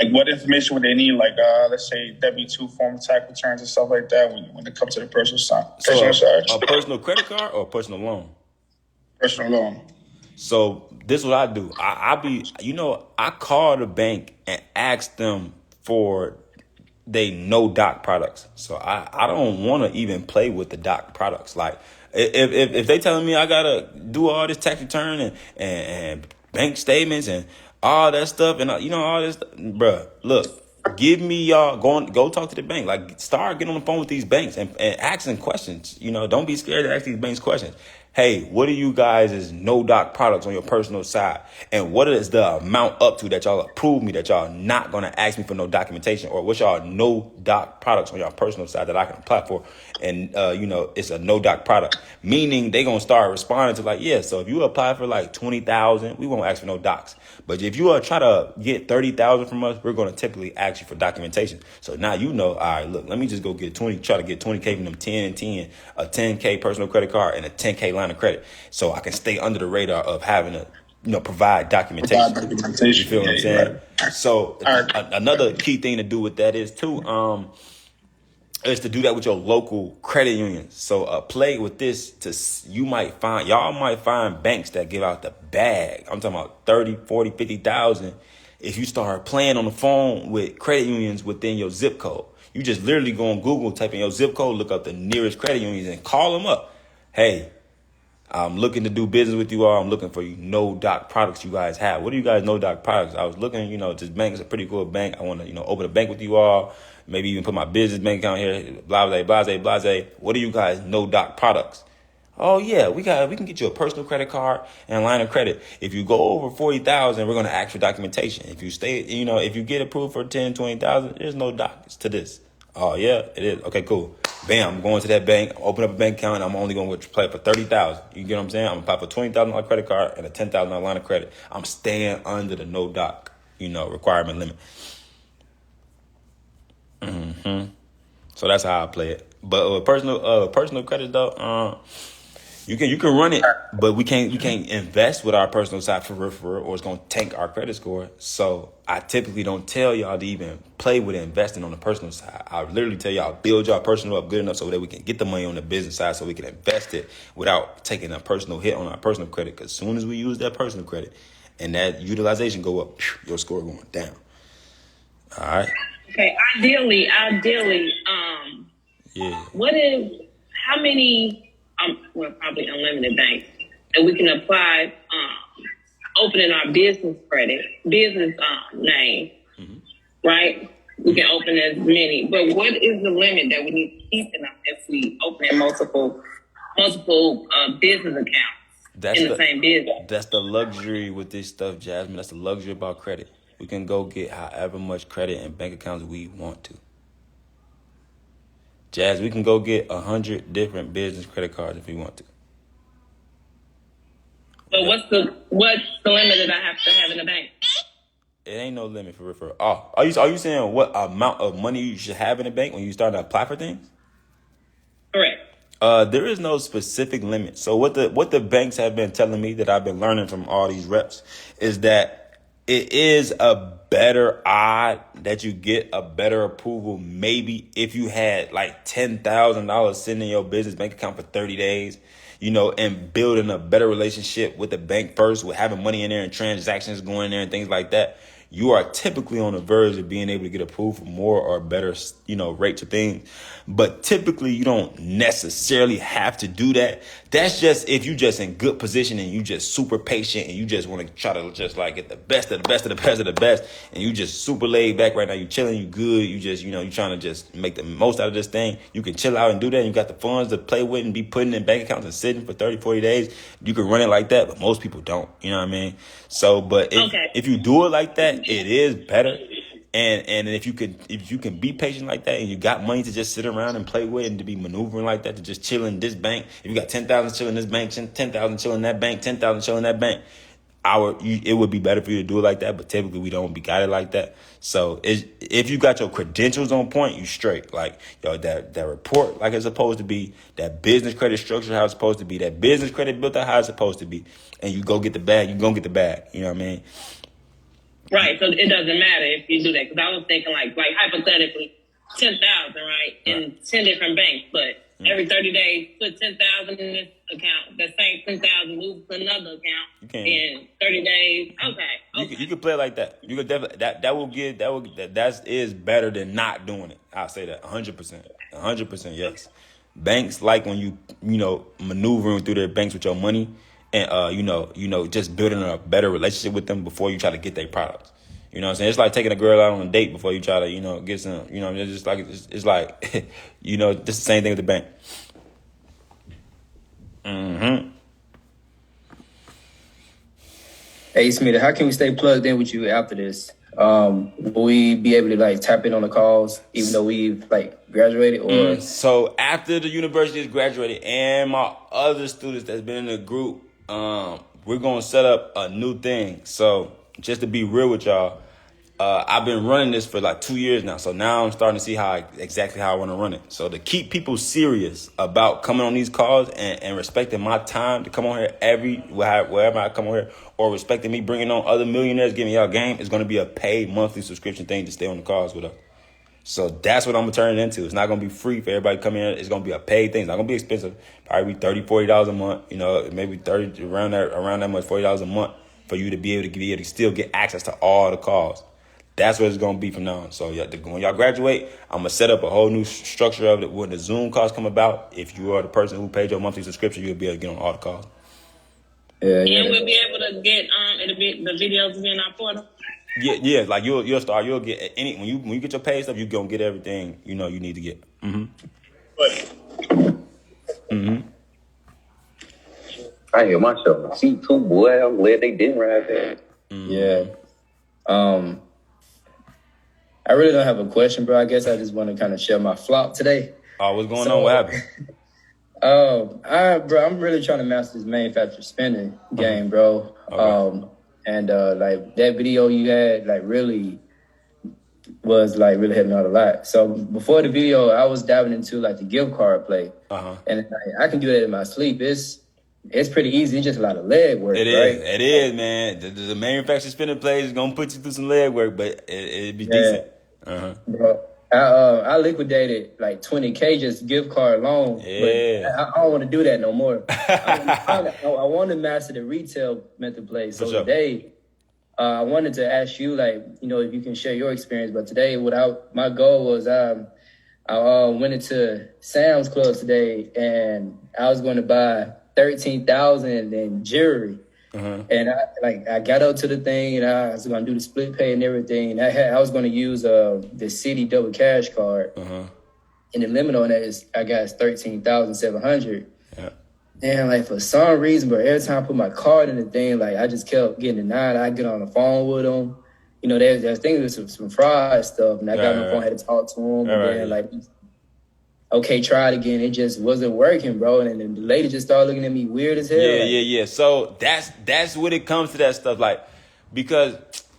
Speaker 6: Like what information would they need? Like let's say W-2 form of tax returns and stuff like that when it comes to the personal side.
Speaker 2: So a personal credit card or a personal loan?
Speaker 6: Personal loan.
Speaker 2: So this is what I do. I call the bank and ask them for they no doc products. So I don't want to even play with the doc products. Like If they telling me I gotta do all this tax return and bank statements and all that stuff and all this, bruh, look. Give me y'all go talk to the bank. Like start getting on the phone with these banks and asking questions. Don't be scared to ask these banks questions. Hey, what are you guys' no doc products on your personal side? And what is the amount up to that y'all approve me that y'all not gonna ask me for no documentation? Or what y'all no doc products on your personal side that I can apply for? And it's a no doc product. Meaning they gonna start responding to like, yeah, so if you apply for like 20,000, we won't ask for no docs. But if you try to get 30,000 from us, we're gonna typically ask you for documentation. So now all right, look, let me just go try to get 20K from them 10 and 10, a 10K personal credit card and a 10K line of credit. So I can stay under the radar of having to provide documentation. You feel what I'm saying? Right. So another key thing to do with that is too, is to do that with your local credit unions. So play with this y'all might find banks that give out the bag. I'm talking about 30, 40, 50,000. If you start playing on the phone with credit unions within your zip code, you just literally go on Google, type in your zip code, look up the nearest credit unions and call them up. Hey, I'm looking to do business with you all. I'm looking for no doc products you guys have. What do you guys no doc products? I was looking, this bank is a pretty cool bank. I want to, open a bank with you all. Maybe even put my business bank account here. Blah, blah, blah, blah, blah. What do you guys no doc products? Oh yeah, we can get you a personal credit card and a line of credit. If you go over 40,000, we're gonna ask for documentation. If you stay, if you get approved for 10, 20,000, there's no docs to this. Oh yeah, it is. Okay, cool. Bam, I'm going to that bank, open up a bank account. I'm only going to apply for 30,000. You get what I'm saying? I'm apply for $20,000 credit card and a $10,000 line of credit. I'm staying under the no doc, requirement limit. So that's how I play it. But personal credit though, you can run it, but we can't invest with our personal side for real, or it's gonna tank our credit score. So I typically don't tell y'all to even play with investing on the personal side. I literally tell y'all build y'all personal up good enough so that we can get the money on the business side, so we can invest it without taking a personal hit on our personal credit. Because as soon as we use that personal credit and that utilization go up, your score going down. All right.
Speaker 5: Okay. Ideally,
Speaker 2: yeah.
Speaker 5: How many? Probably unlimited banks that we can apply, opening our business name, right? We can open as many, but what is the limit that we need to keep in if we open multiple business accounts in the same business?
Speaker 2: That's the luxury with this stuff, Jasmine. That's the luxury about credit. We can go get however much credit and bank accounts we want to. Jazz, we can go get 100 different business credit cards if we want to.
Speaker 5: So what's the limit that I have to have in the bank?
Speaker 2: It ain't no limit for referral. Oh, are you saying what amount of money you should have in the bank when you start to apply for things?
Speaker 5: Correct.
Speaker 2: There is no specific limit. So what the banks have been telling me that I've been learning from all these reps is that it is a better odd that you get a better approval maybe if you had like $10,000 sitting in your business bank account for 30 days, and building a better relationship with the bank first, with having money in there and transactions going in there and things like that. You are typically on the verge of being able to get approved for more or better, rates of things. But typically you don't necessarily have to do that. That's just if you just in good position and you just super patient and you just want to try to just like get the best of the best of the best of the best. And you just super laid back right now. You chilling, you good. You just, you trying to just make the most out of this thing. You can chill out and do that. And you got the funds to play with and be putting in bank accounts and sitting for 30, 40 days. You can run it like that, but most people don't. You know what I mean? So, but if you do it like that, it is better. And if you can be patient like that and you got money to just sit around and play with and to be maneuvering like that, to just chill in this bank. If you got 10,000 chill in this bank, 10,000 chill in that bank, 10,000 chill in that bank, it would be better for you to do it like that. But typically we don't be got it like that. So if you got your credentials on point, you straight. Like, that report like it's supposed to be, that business credit structure how it's supposed to be, that business credit built out how it's supposed to be, and you go get the bag, you gonna get the bag. You know what I mean?
Speaker 5: Right, so it doesn't matter if you do that, because I was thinking like hypothetically, 10,000, right, in 10 different banks, but every 30 days, put 10,000 in this account. That same 10,000 moves to another account in 30 days. Okay.
Speaker 2: You can play it like that. You could definitely that is better than not doing it. I'll say that 100%, 100%, yes. Banks like when you maneuvering through their banks with your money, and just building a better relationship with them before you try to get their products. You know what I'm saying? It's like taking a girl out on a date before you try to, get some, it's just like, it's like, just the same thing with the bank. Mm-hmm.
Speaker 12: Hey, Smitty, how can we stay plugged in with you after this? Will we be able to like tap in on the calls even though we've like graduated or?
Speaker 2: So after the university is graduated and my other students that's been in the group, we're going to set up a new thing. So just to be real with y'all, I've been running this for like 2 years now. So now I'm starting to see exactly how I want to run it. So to keep people serious about coming on these calls and respecting my time to come on here wherever I come on here, or respecting me bringing on other millionaires, giving y'all game, is going to be a paid monthly subscription thing to stay on the calls with us. So that's what I'm going to turn it into. It's not going to be free for everybody to come in. It's going to be a paid thing. It's not going to be expensive. Probably be $30, $40 a month, maybe 30 around that much, $40 a month for you to be able to still get access to all the calls. That's what it's going to be from now on. So when y'all graduate, I'm going to set up a whole new structure of it. When the Zoom calls come about, if you are the person who paid your monthly subscription, you'll be able to get on all the calls.
Speaker 5: Yeah. And we'll be able to get the videos in our portal.
Speaker 2: Yeah. Like you'll get when you get your paid stuff, you're going to get everything you need to get.
Speaker 14: I hear myself. See too, boy. I'm glad they didn't ride that.
Speaker 12: Yeah. I really don't have a question, bro. I guess I just want to kind of share my flop today.
Speaker 2: Oh, what's going on? What happened?
Speaker 12: Bro, I'm really trying to master this manufacturer spending game, bro. Okay. Like that video you had, like really was like really helping out a lot. So before the video, I was diving into like the gift card play, and I can do that in my sleep. It's pretty easy. It's just a lot of leg work.
Speaker 2: It
Speaker 12: right?
Speaker 2: It is, man. The manufacturer spending plays is gonna put you through some leg work, but it'd be decent.
Speaker 12: Bro, I liquidated like 20K just gift card alone.
Speaker 2: Yeah.
Speaker 12: But I don't want to do that no more. I want to master the retail method play. So today, I wanted to ask you, like, if you can share your experience. But today, my goal was I went into Sam's Club today, and I was going to buy 13,000 in jewelry. And I got up to the thing, and I was going to do the split pay and everything. And I was going to use the City double cash card. And the limit on that I got 13,700. Yeah. And like for some reason, but every time I put my card in the thing, like I just kept getting denied. I get on the phone with them. There's things with some fraud stuff, and I got on the phone, had to talk to them, and then okay, try it again. It just wasn't working, bro. And then the lady just started looking at me weird as hell.
Speaker 2: Yeah. So that's when it comes to that stuff, like, because,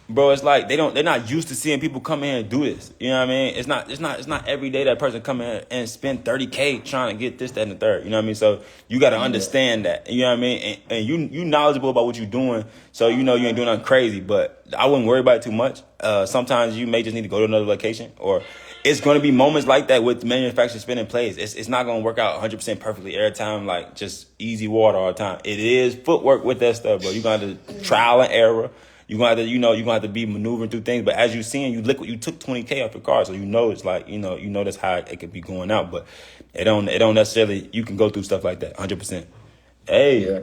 Speaker 2: bro, it's like they're not used to seeing people come in and do this. You know what I mean? It's not every day that person come in and spend 30K trying to get this, that, and the third. You know what I mean? So you got to understand that. You know what I mean? And you knowledgeable about what you're doing, so you ain't doing nothing crazy. But I wouldn't worry about it too much. Sometimes you may just need to go to another location, or it's going to be moments like that with manufacturer spinning plays. It's not going to work out 100% perfectly every time, like just easy water all the time. It is footwork with that stuff, bro. You're going to have to trial and error. You're going to have to, you're going to have to be maneuvering through things. But as you're seeing, you took 20K off your card. So it's like, that's how it could be going out. But it don't necessarily, you can go through stuff like that 100%. Hey.
Speaker 8: Yeah.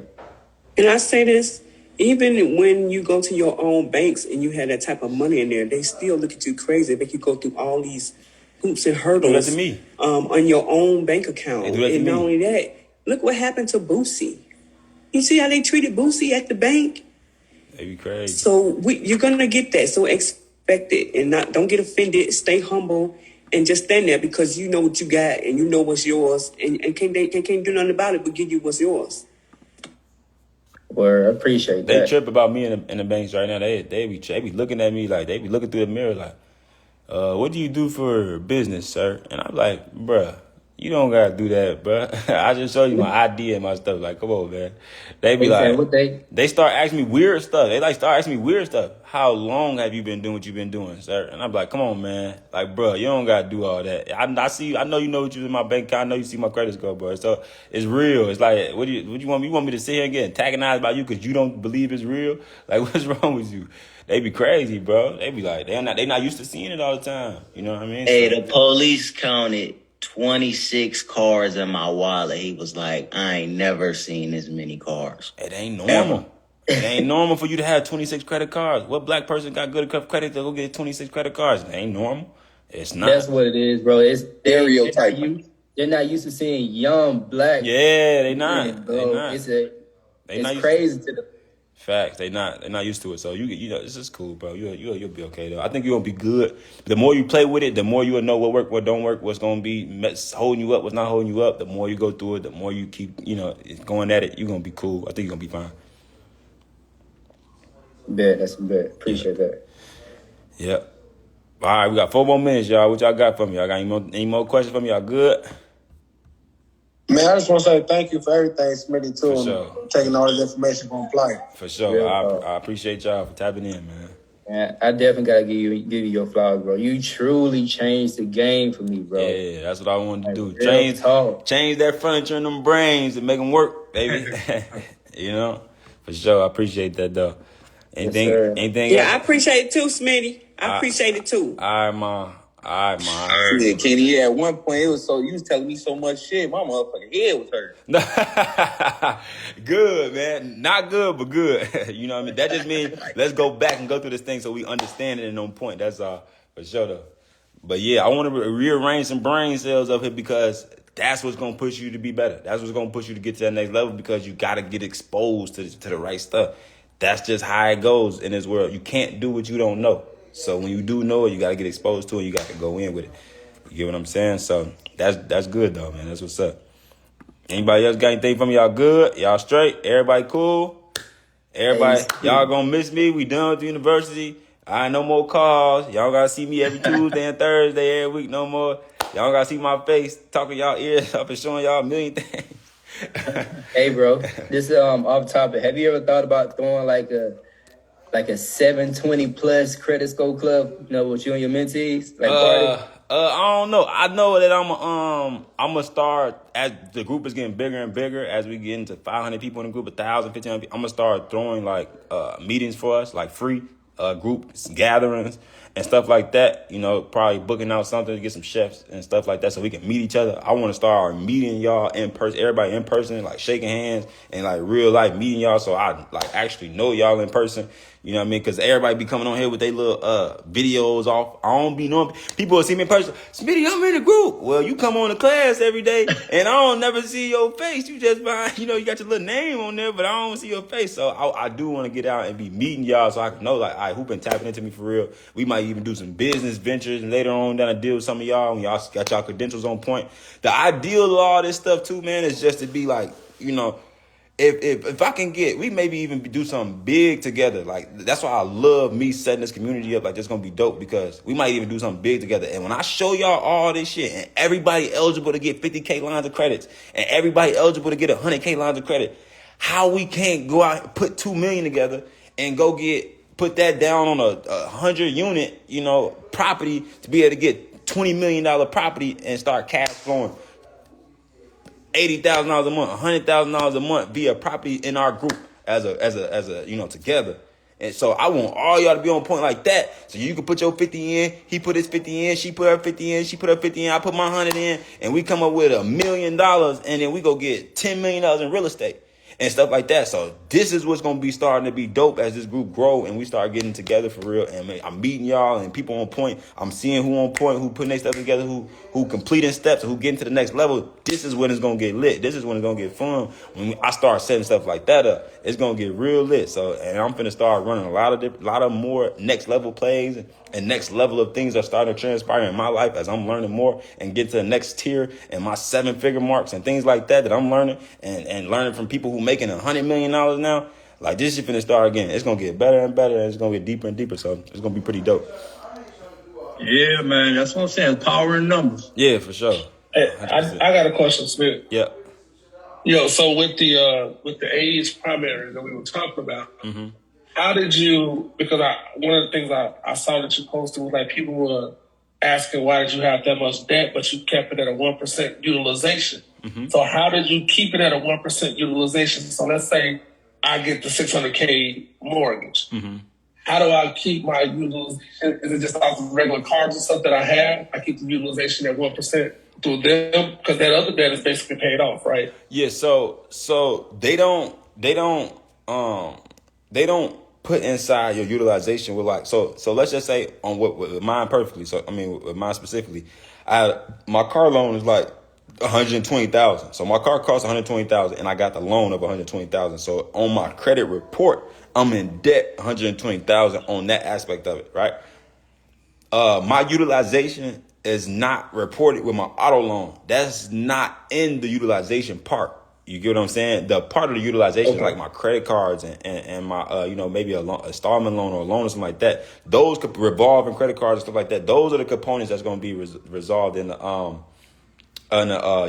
Speaker 8: And I say this, even when you go to your own banks and you have that type of money in there, they still look at you crazy. They make you go through all these hoops and hurdles.
Speaker 2: Do that to me.
Speaker 8: On your own bank account.
Speaker 2: They do that to
Speaker 8: and
Speaker 2: me.
Speaker 8: Not only that, look what happened to Boosie. You see how they treated Boosie at the bank?
Speaker 2: They be crazy.
Speaker 8: So you're going to get that. So expect it. And don't get offended. Stay humble. And just stand there because you know what you got and you know what's yours. And can't do nothing about it but give you what's yours.
Speaker 12: Well, I appreciate that.
Speaker 2: They trip about me in the banks right now. They be looking at me like, they be looking through the mirror like, what do you do for business, sir? And I'm like, bruh, you don't gotta do that, bruh. I just show you my ID and my stuff. Like, come on, man. They be they start asking me weird stuff. They start asking me weird stuff. How long have you been doing what you've been doing, sir? And I'm like, come on, man. Like, bruh, you don't gotta do all that. I see you. I know you know what you in my bank account. I know you see my credit score, bro. So it's real. It's like, what do you want me? You want me to sit here and get antagonized about you because you don't believe it's real? Like, what's wrong with you? They be crazy, bro. They be like, they not used to seeing it all the time. You know what I mean?
Speaker 7: Hey, the police counted 26 cars in my wallet. He was like, I ain't never seen this many cars.
Speaker 2: It ain't normal. It ain't normal for you to have 26 credit cards. What black person got good enough credit to go get 26 credit cards? It ain't normal. It's not.
Speaker 12: That's what it is, bro. It's
Speaker 1: Stereotype.
Speaker 12: They're not used to seeing young black.
Speaker 2: Yeah, they not.
Speaker 12: Men, bro.
Speaker 2: They not.
Speaker 12: It's crazy to the
Speaker 2: facts. They not used to it. So you know, this is cool, bro. You'll be okay though. I think you're gonna be good. The more you play with it, the more you'll know what work, what don't work, what's gonna be holding you up, what's not holding you up. The more you go through it, the more you keep, going at it. You're gonna be cool. I think you're gonna be fine.
Speaker 12: Bet, that's a bet. Appreciate that.
Speaker 2: Yep. All right, we got 4 more minutes, y'all. What y'all got for me? Y'all got any more questions for me? Y'all good?
Speaker 6: Man, I just want to say thank you for everything, Smitty, too.
Speaker 2: For sure.
Speaker 6: Taking all this information from play.
Speaker 2: For sure. I appreciate y'all for tapping in, man.
Speaker 12: Man, I definitely gotta give you your flowers, bro. You truly changed the game for me, bro.
Speaker 2: Yeah, that's what I wanted to do.
Speaker 12: Change
Speaker 2: that furniture in them brains and make them work, baby. For sure. I appreciate that, though. Anything
Speaker 8: Yeah,
Speaker 2: else?
Speaker 8: I appreciate it too, Smitty. I appreciate it too.
Speaker 2: All right, ma.
Speaker 1: Yeah, Kenny, at one point, you was telling me so much shit. My motherfucking head was hurting.
Speaker 2: Good, man. Not good, but good. You know what I mean? That just means let's go back and go through this thing so we understand it and on point. That's all, for sure, though. But yeah, I want to rearrange some brain cells up here because that's what's going to push you to be better. That's what's going to push you to get to that next level because you got to get exposed to the right stuff. That's just how it goes in this world. You can't do what you don't know. So when you do know it, you got to get exposed to it. You got to go in with it. You get what I'm saying? So that's good, though, man. That's what's up. Anybody else got anything from me? Y'all good? Y'all straight? Everybody cool? Everybody, y'all gonna miss me. We done with the university. No more calls. Y'all gotta see me every Tuesday and Thursday every week. No more. Y'all gotta see my face, talking y'all ears up and showing y'all a million things.
Speaker 12: Hey, bro, this is off topic. Have you ever thought about throwing like a 720 plus credit score club? With you and your mentees, party?
Speaker 2: I don't know. I know that I'm gonna start as the group is getting bigger and bigger. As we get into 500 people in the group, 1,000, 1,500 people, I'm gonna start throwing meetings for us, like free group gatherings and stuff like that. Probably booking out something to get some chefs and stuff like that so we can meet each other. I want to start meeting y'all in person, everybody in person, like shaking hands and like real life meeting y'all so I like actually know y'all in person. You know what I mean? Because everybody be coming on here with their little videos off. I don't be knowing. People will see me in person. Smitty, I'm in the group. Well, you come on to class every day, and I don't never see your face. You just find, you got your little name on there, but I don't see your face. So I do want to get out and be meeting y'all so I can know, like, all right, who been tapping into me for real. We might even do some business ventures, and later on down the deal with some of y'all when y'all got y'all credentials on point. The ideal of all this stuff, too, man, is just to be like, If I can we maybe even do something big together. Like, that's why I love me setting this community up. Like, this gonna be dope because we might even do something big together. And when I show y'all all this shit and everybody eligible to get 50K lines of credits and everybody eligible to get 100K lines of credit, how we can't go out and put 2 million together and put that down on a 100 unit, property to be able to get $20 million property and start cash flowing $80,000 a month, $100,000 a month via property in our group as a together. And so I want all y'all to be on point like that. So you can put your 50 in, he put his 50 in, she put her 50 in, she put her 50 in, I put my 100 in, and we come up with $1 million, and then we go get $10 million in real estate and stuff like that. So this is what's gonna be starting to be dope as this group grow and we start getting together for real. And I'm meeting y'all and people on point. I'm seeing who on point, who putting their stuff together, who completing steps, who getting to the next level. This is when it's gonna get lit. This is when it's gonna get fun. When I start setting stuff like that up, it's gonna get real lit. So, and I'm finna start running a lot of more next level plays and next level of things are starting to transpire in my life as I'm learning more and get to the next tier and my 7-figure marks and things like that I'm learning and learning from people who making $100 million now. Like, this shit finna start again. It's gonna get better and better and it's gonna get deeper and deeper. So it's gonna be pretty dope.
Speaker 10: Yeah, man. That's what I'm saying. Power in numbers.
Speaker 2: Yeah, for sure.
Speaker 13: Hey, I got a question, Smith.
Speaker 2: Yeah.
Speaker 13: So with the age primary that we were talking about, how did you? Because one of the things I saw that you posted was like people were asking why did you have that much debt, but you kept it at a 1% utilization. So how did you keep it at a 1% utilization? So let's say I get the $600K mortgage. how do I keep my utilization? Is it just off of regular cards and stuff that I have? I keep the utilization at 1% through them because that other debt is basically paid off, right?
Speaker 2: Yeah. So they don't put inside your utilization with like so let's just say on what with mine perfectly. So I mean with mine specifically, my car loan is like 120,000. So my car costs 120,000 and I got the loan of 120,000. So on my credit report, I'm in debt 120,000 on that aspect of it, right? My utilization is not reported with my auto loan. That's not in the utilization part. You get what I'm saying? The part of the utilization is like my credit cards and my, maybe a installment loan or a loan or something like that. Those could revolve in credit cards and stuff like that. Those are the components that's going to be resolved in the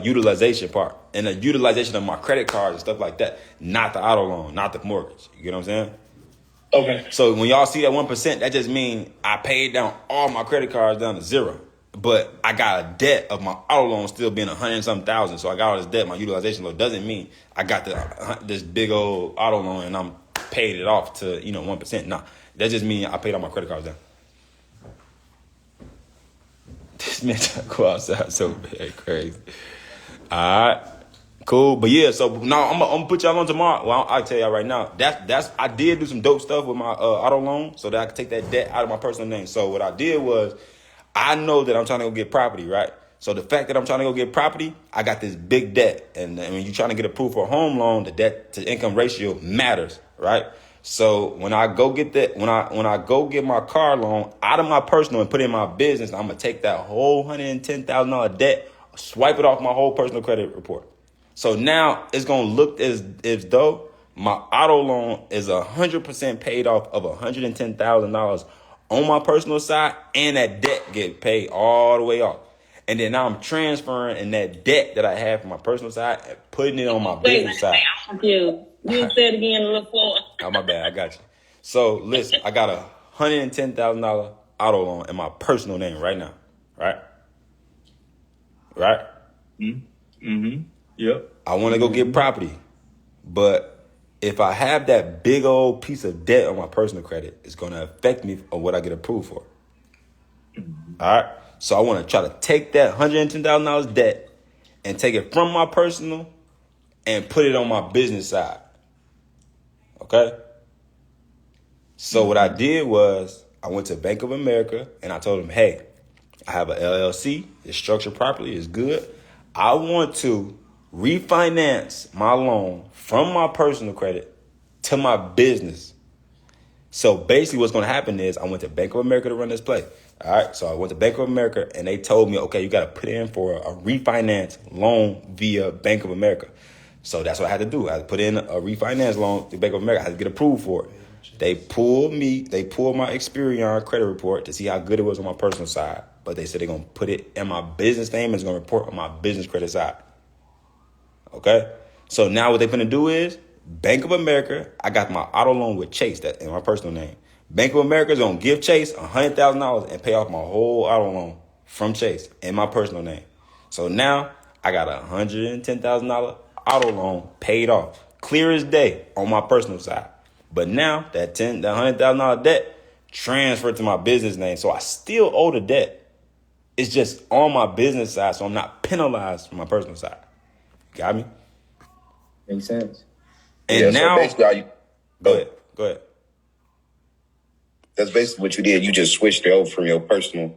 Speaker 2: utilization part. And the utilization of my credit cards and stuff like that. Not the auto loan, not the mortgage. You get what I'm saying?
Speaker 13: Okay.
Speaker 2: So when y'all see that 1%, that just means I paid down all my credit cards down to zero. But I got a debt of my auto loan still being 100 and some thousand. So I got all this debt. My utilization loan doesn't mean I got this big old auto loan and I'm paid it off to 1%. Nah, that just means I paid all my credit cards down. This man trying to go outside so bad, crazy. All right. Cool, but yeah, so now I'm gonna put y'all on tomorrow. Well, I'll tell y'all right now. That's I did do some dope stuff with my auto loan so that I could take that debt out of my personal name. So what I did was, I know that I'm trying to go get property, right? So the fact that I'm trying to go get property, I got this big debt, and when you're trying to get approved for a home loan, the debt to income ratio matters, right? So when I go get that, when I go get my car loan out of my personal and put it in my business, I'm gonna take that whole $110,000 debt, swipe it off my whole personal credit report. So now it's gonna look as though my auto loan is 100% paid off of $110,000 on my personal side, and that debt get paid all the way off. And then now I'm transferring in that debt that I have from my personal side and putting it on my business side.
Speaker 5: I'm confused. You said again a little slower.
Speaker 2: Oh, my bad. I got you. So listen, I got $110,000 auto loan in my personal name right now. Right? Right?
Speaker 3: Mm-hmm. Yep.
Speaker 2: I want to go get property, but if I have that big old piece of debt on my personal credit, it's going to affect me on what I get approved for. All right. So I want to try to take that $110,000 debt and take it from my personal and put it on my business side. Okay. So what I did was I went to Bank of America and I told them, hey, I have an LLC. It's structured properly. It's good. I want to refinance my loan from my personal credit to my business. So basically what's going to happen is I went to Bank of America to run this play. All right. So I went to Bank of America and they told me, okay, you got to put in for a refinance loan via Bank of America. So that's what I had to do. I had to put in a refinance loan to Bank of America. I had to get approved for it. They pulled my Experian credit report to see how good it was on my personal side. But they said they're going to put it in my business name and it's going to report on my business credit side. Okay? So now what they're going to do is Bank of America, I got my auto loan with Chase that in my personal name. Bank of America is going to give Chase $100,000 and pay off my whole auto loan from Chase in my personal name. So now I got a $110,000 auto loan paid off, clear as day on my personal side. But now that $100,000 debt transferred to my business name. So I still owe the debt. It's just on my business side, so I'm not penalized from my personal side. Got me?
Speaker 12: Makes sense.
Speaker 2: And
Speaker 1: yeah,
Speaker 2: now,
Speaker 1: so basically,
Speaker 2: go ahead.
Speaker 1: That's basically what you did. You just switched it over from your personal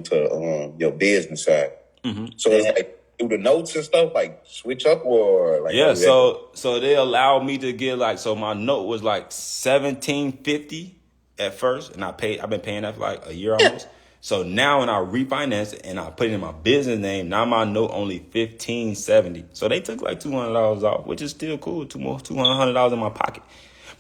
Speaker 1: to your business side. Mm-hmm. So it's like through the notes and stuff, like switch up or like
Speaker 2: yeah. So they allowed me to get so my note was like $1,750 at first, and I've been paying that for like a year almost. So now when I refinance it and I put it in my business name, now my note only $1,570. So they took like $200 off, which is still cool. $200 in my pocket.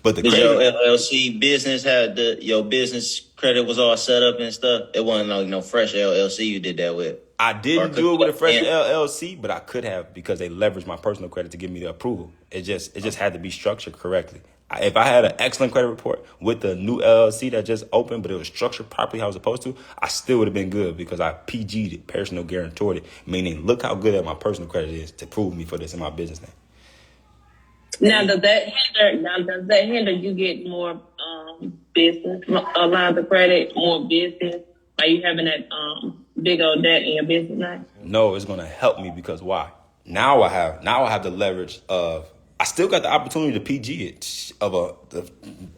Speaker 2: But the
Speaker 7: Did
Speaker 2: credit,
Speaker 7: your LLC business have your business credit was all set up and stuff? It wasn't like no fresh LLC you did that with.
Speaker 2: I didn't do it with a fresh LLC, but I could have because they leveraged my personal credit to give me the approval. It just had to be structured correctly. If I had an excellent credit report with the new LLC that just opened, but it was structured properly how I was supposed to, I still would have been good because I PG'd it, personal guarantored it, meaning look how good my personal credit is to prove me for this in my business name.
Speaker 5: Now, does that hinder you get more business lines of credit, more business? Are you having that big old debt in your business now?
Speaker 2: No, it's gonna help me because why? Now I have the leverage of I still got the opportunity to PG it of the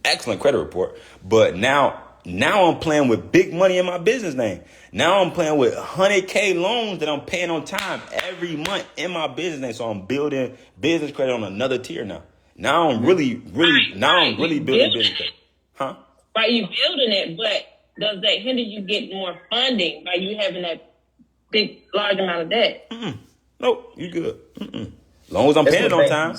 Speaker 2: excellent credit report, but now I'm playing with big money in my business name. Now I'm playing with 100K loans that I'm paying on time every month in my business name. So I'm building business credit on another tier now. Now I'm really building business credit. Huh?
Speaker 5: Right, you building it, but does that hinder you getting more funding by you having that large amount of debt?
Speaker 2: Nope, you good. As long as I'm paying it on time.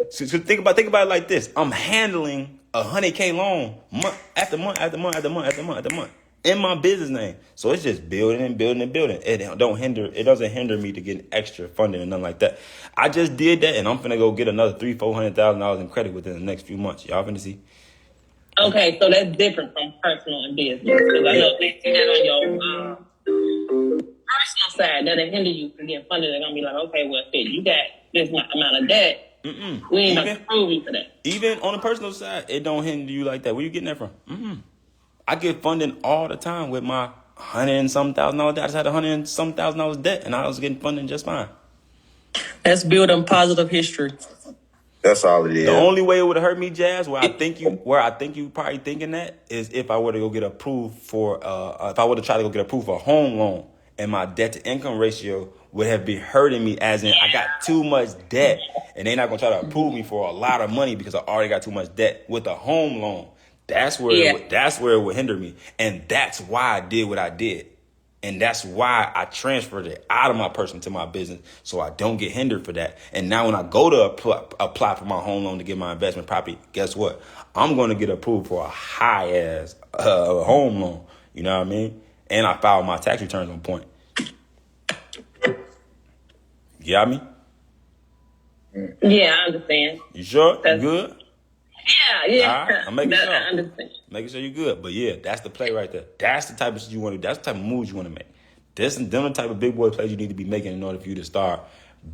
Speaker 2: So think about it like this. I'm handling 100K loan month after month after month after month after month after month in my business name. So it's just building and building and building. It doesn't hinder me to get extra funding and nothing like that. I just did that and I'm finna go get another $300,000-$400,000 in credit within the next few months. Y'all finna see.
Speaker 5: Okay, so that's different from personal and business. Because I know they see that on your personal side, that'll hinder you from getting funded. They're going to be like, okay, well, shit, you got this amount of debt. We ain't going to prove you for that.
Speaker 2: Even on the personal side, it don't hinder you like that. Where you getting that from? I get funding all the time with my $100 and some thousand debt. I just had $100 and some $1,000 debt, and I was getting funding just fine.
Speaker 12: That's building positive history.
Speaker 1: That's all it is.
Speaker 2: The only way it would have hurt me, Jazz, where I think you probably thinking that is if I were to go get approved for if I were to try to go get approved for a home loan, and my debt to income ratio would have been hurting me, as in I got too much debt, and they're not gonna try to approve me for a lot of money because I already got too much debt with a home loan. That's where it would hinder me, and that's why I did what I did. And that's why I transferred it out of my personal to my business, so I don't get hindered for that. And now when I go to apply for my home loan to get my investment property, guess what? I'm going to get approved for a high-ass home loan. You know what I mean? And I filed my tax returns on point. You got me?
Speaker 5: Yeah, I understand.
Speaker 2: You sure? You good?
Speaker 5: Yeah.
Speaker 2: Right, I'm making sure.
Speaker 5: I understand.
Speaker 2: Making sure you're good. But yeah, that's the play right there. That's the type of shit you want to do. That's the type of moves you want to make. Them the type of big boy plays you need to be making in order for you to start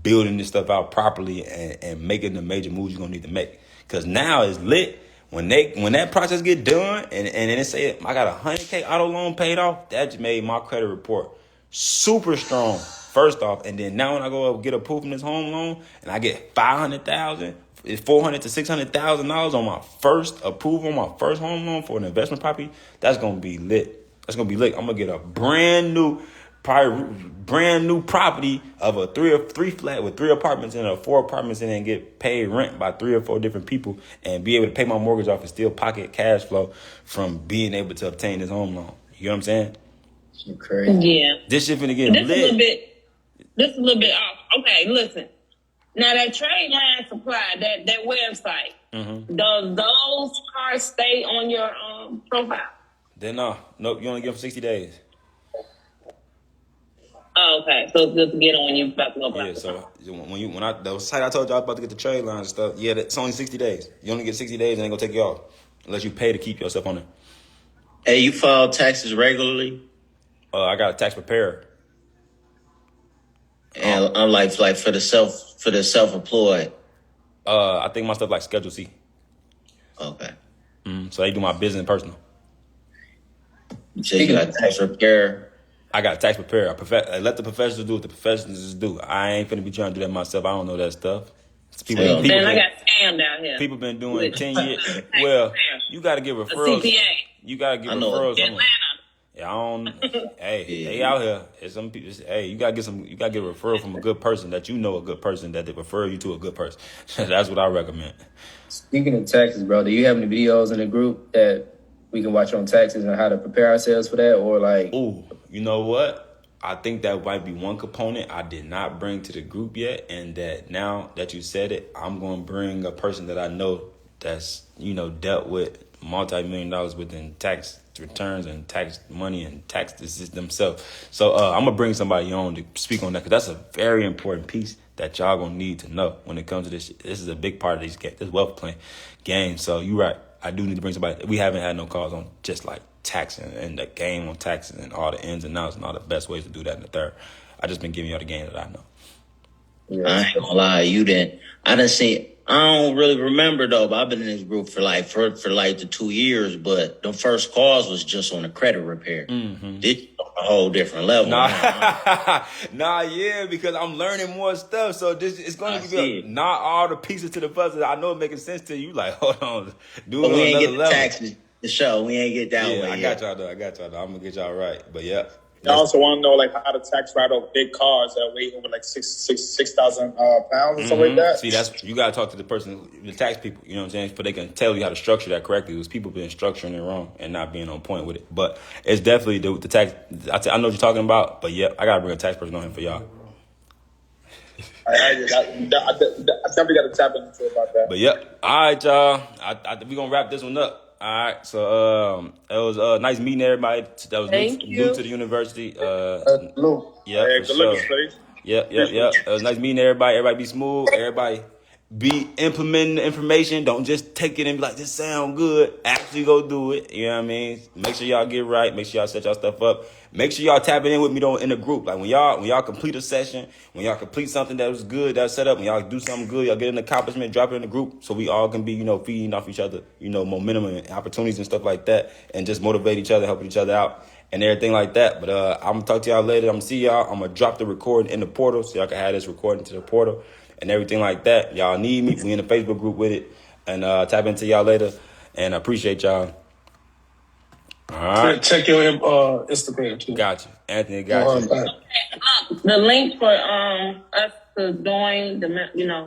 Speaker 2: building this stuff out properly and making the major moves you're gonna need to make. Cause now it's lit. When that process get done and it say I got a 100K auto loan paid off, that just made my credit report super strong. First off, and then now when I go get approved from this home loan and I get $500,000, it's $400,000 to $600,000 on my first approval on my first home loan for an investment property. That's gonna be lit. I'm gonna get a brand new property of a three flat with 3 apartments and 4 apartments in it, and get paid rent by 3 or 4 different people and be able to pay my mortgage off and still pocket cash flow from being able to obtain this home loan. You know what I'm saying?
Speaker 12: You're crazy.
Speaker 5: Yeah.
Speaker 2: This shit finna get lit.
Speaker 5: This is a little bit off. Okay, listen. Now that trade line supply, that website, does those cards stay on your profile?
Speaker 2: Then nope, you only get them 60 days.
Speaker 5: Oh, okay, so it's just to get them when you're about to go back.
Speaker 2: Yeah, so the site I told you I was about to get the trade line and stuff, yeah, it's only 60 days. You only get 60 days and they gonna take you off unless you pay to keep yourself on there.
Speaker 7: Hey, you file taxes regularly?
Speaker 2: I got a tax preparer.
Speaker 7: And I'm like for the self-employed.
Speaker 2: I think my stuff like Schedule C.
Speaker 7: Okay.
Speaker 2: So they do my business and personal.
Speaker 7: So you got a tax preparer.
Speaker 2: I got a tax preparer. I let the professionals do what the professionals do. I ain't finna be trying to do that myself. I don't know that stuff.
Speaker 5: Then I got scammed out here.
Speaker 2: People been doing 10 years. Well, you got to get referrals.
Speaker 5: CPA.
Speaker 2: You got to get referrals. Yeah, I don't. Hey, they out here. There's some people. Hey, you gotta get a referral from a good person that you know a good person that they refer you to a good person. That's what I recommend.
Speaker 12: Speaking of taxes, bro, do you have any videos in the group that we can watch on taxes and how to prepare ourselves for that, or like?
Speaker 2: Ooh, you know what? I think that might be one component I did not bring to the group yet, and that now that you said it, I'm gonna bring a person that I know that's dealt with multi-million dollars within tax returns and tax money and taxes themselves. So I'm gonna bring somebody on to speak on that, because that's a very important piece that y'all gonna need to know when it comes to this. This is a big part of this wealth plan game. So you're right. I do need to bring somebody. We haven't had no calls on just like taxing and the game on taxes and all the ins and outs and all the best ways to do that in the third. I just been giving y'all the game that I know.
Speaker 7: Yeah. I ain't gonna lie, I done seen I don't really remember though, but I've been in this group for like the 2 years. But the first calls was just on the credit repair. This is a whole different level.
Speaker 2: Nah, yeah, because I'm learning more stuff. So this it's going to be not all the pieces to the puzzle. I know it making sense to you. Like, hold on, do it on another level.
Speaker 7: Taxes the show. We ain't get that way.
Speaker 2: I got y'all though. I'm gonna get y'all right. But yeah.
Speaker 6: I also want to know like how to tax write off big cars that weigh over like 6,000 pounds and stuff like that.
Speaker 2: See, that's you gotta talk to the person, the tax people. You know what I'm saying? But they can tell you how to structure that correctly. Because people been structuring it wrong and not being on point with it. But it's definitely the tax. I know what you're talking about. But yeah, I gotta bring a tax person on here for y'all.
Speaker 6: I definitely got to tap into about that.
Speaker 2: But yeah, all right, y'all. We gonna wrap this one up. All right, so it was nice meeting everybody that was new to the university. Yeah, for sure. Yep. It was nice meeting everybody. Everybody be smooth. Everybody be implementing the information. Don't just take it and be like, this sound good. Actually go do it. You know what I mean? Make sure y'all get right. Make sure y'all set y'all stuff up. Make sure y'all tap in with me though in the group. Like when y'all complete a session, when y'all complete something that was good, that was set up, when y'all do something good, y'all get an accomplishment, drop it in the group so we all can be, feeding off each other, momentum and opportunities and stuff like that, and just motivate each other, helping each other out and everything like that. But I'm gonna talk to y'all later. I'm gonna see y'all. I'm gonna drop the recording in the portal so y'all can have this recording to the portal and everything like that. Y'all need me. We in the Facebook group with it, and tap into y'all later. And I appreciate y'all. All right.
Speaker 13: Check your Instagram too.
Speaker 2: Got you, Anthony. Got you.
Speaker 5: The link for us to join the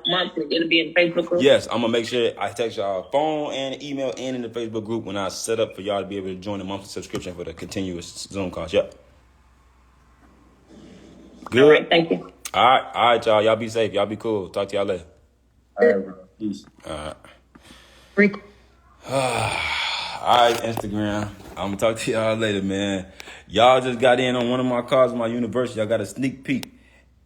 Speaker 5: monthly, it'll be in the Facebook group.
Speaker 2: Yes, I'm gonna make sure I text y'all phone and email and in the Facebook group when I set up for y'all to be able to join the monthly subscription for the continuous Zoom calls. Yep. Good.
Speaker 5: All right, thank you.
Speaker 2: All right, y'all. Y'all be safe. Y'all be cool. Talk to y'all later.
Speaker 12: All right, bro. Peace.
Speaker 2: All right. All right, Instagram. I'm gonna talk to y'all later, man. Y'all just got in on one of my cars in my university. Y'all got a sneak peek.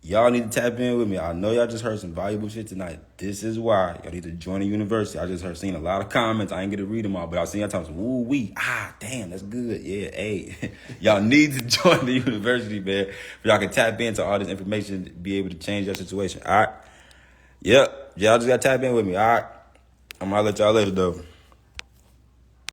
Speaker 2: Y'all need to tap in with me. I know y'all just heard some valuable shit tonight. This is why y'all need to join the university. I just seen a lot of comments. I ain't get to read them all, but I seen y'all talking some woo wee. Damn, that's good. Yeah, hey, y'all need to join the university, man. Y'all can tap into all this information to be able to change your situation. All right. Yep. Y'all just got to tap in with me. All right. I'm gonna let y'all later though.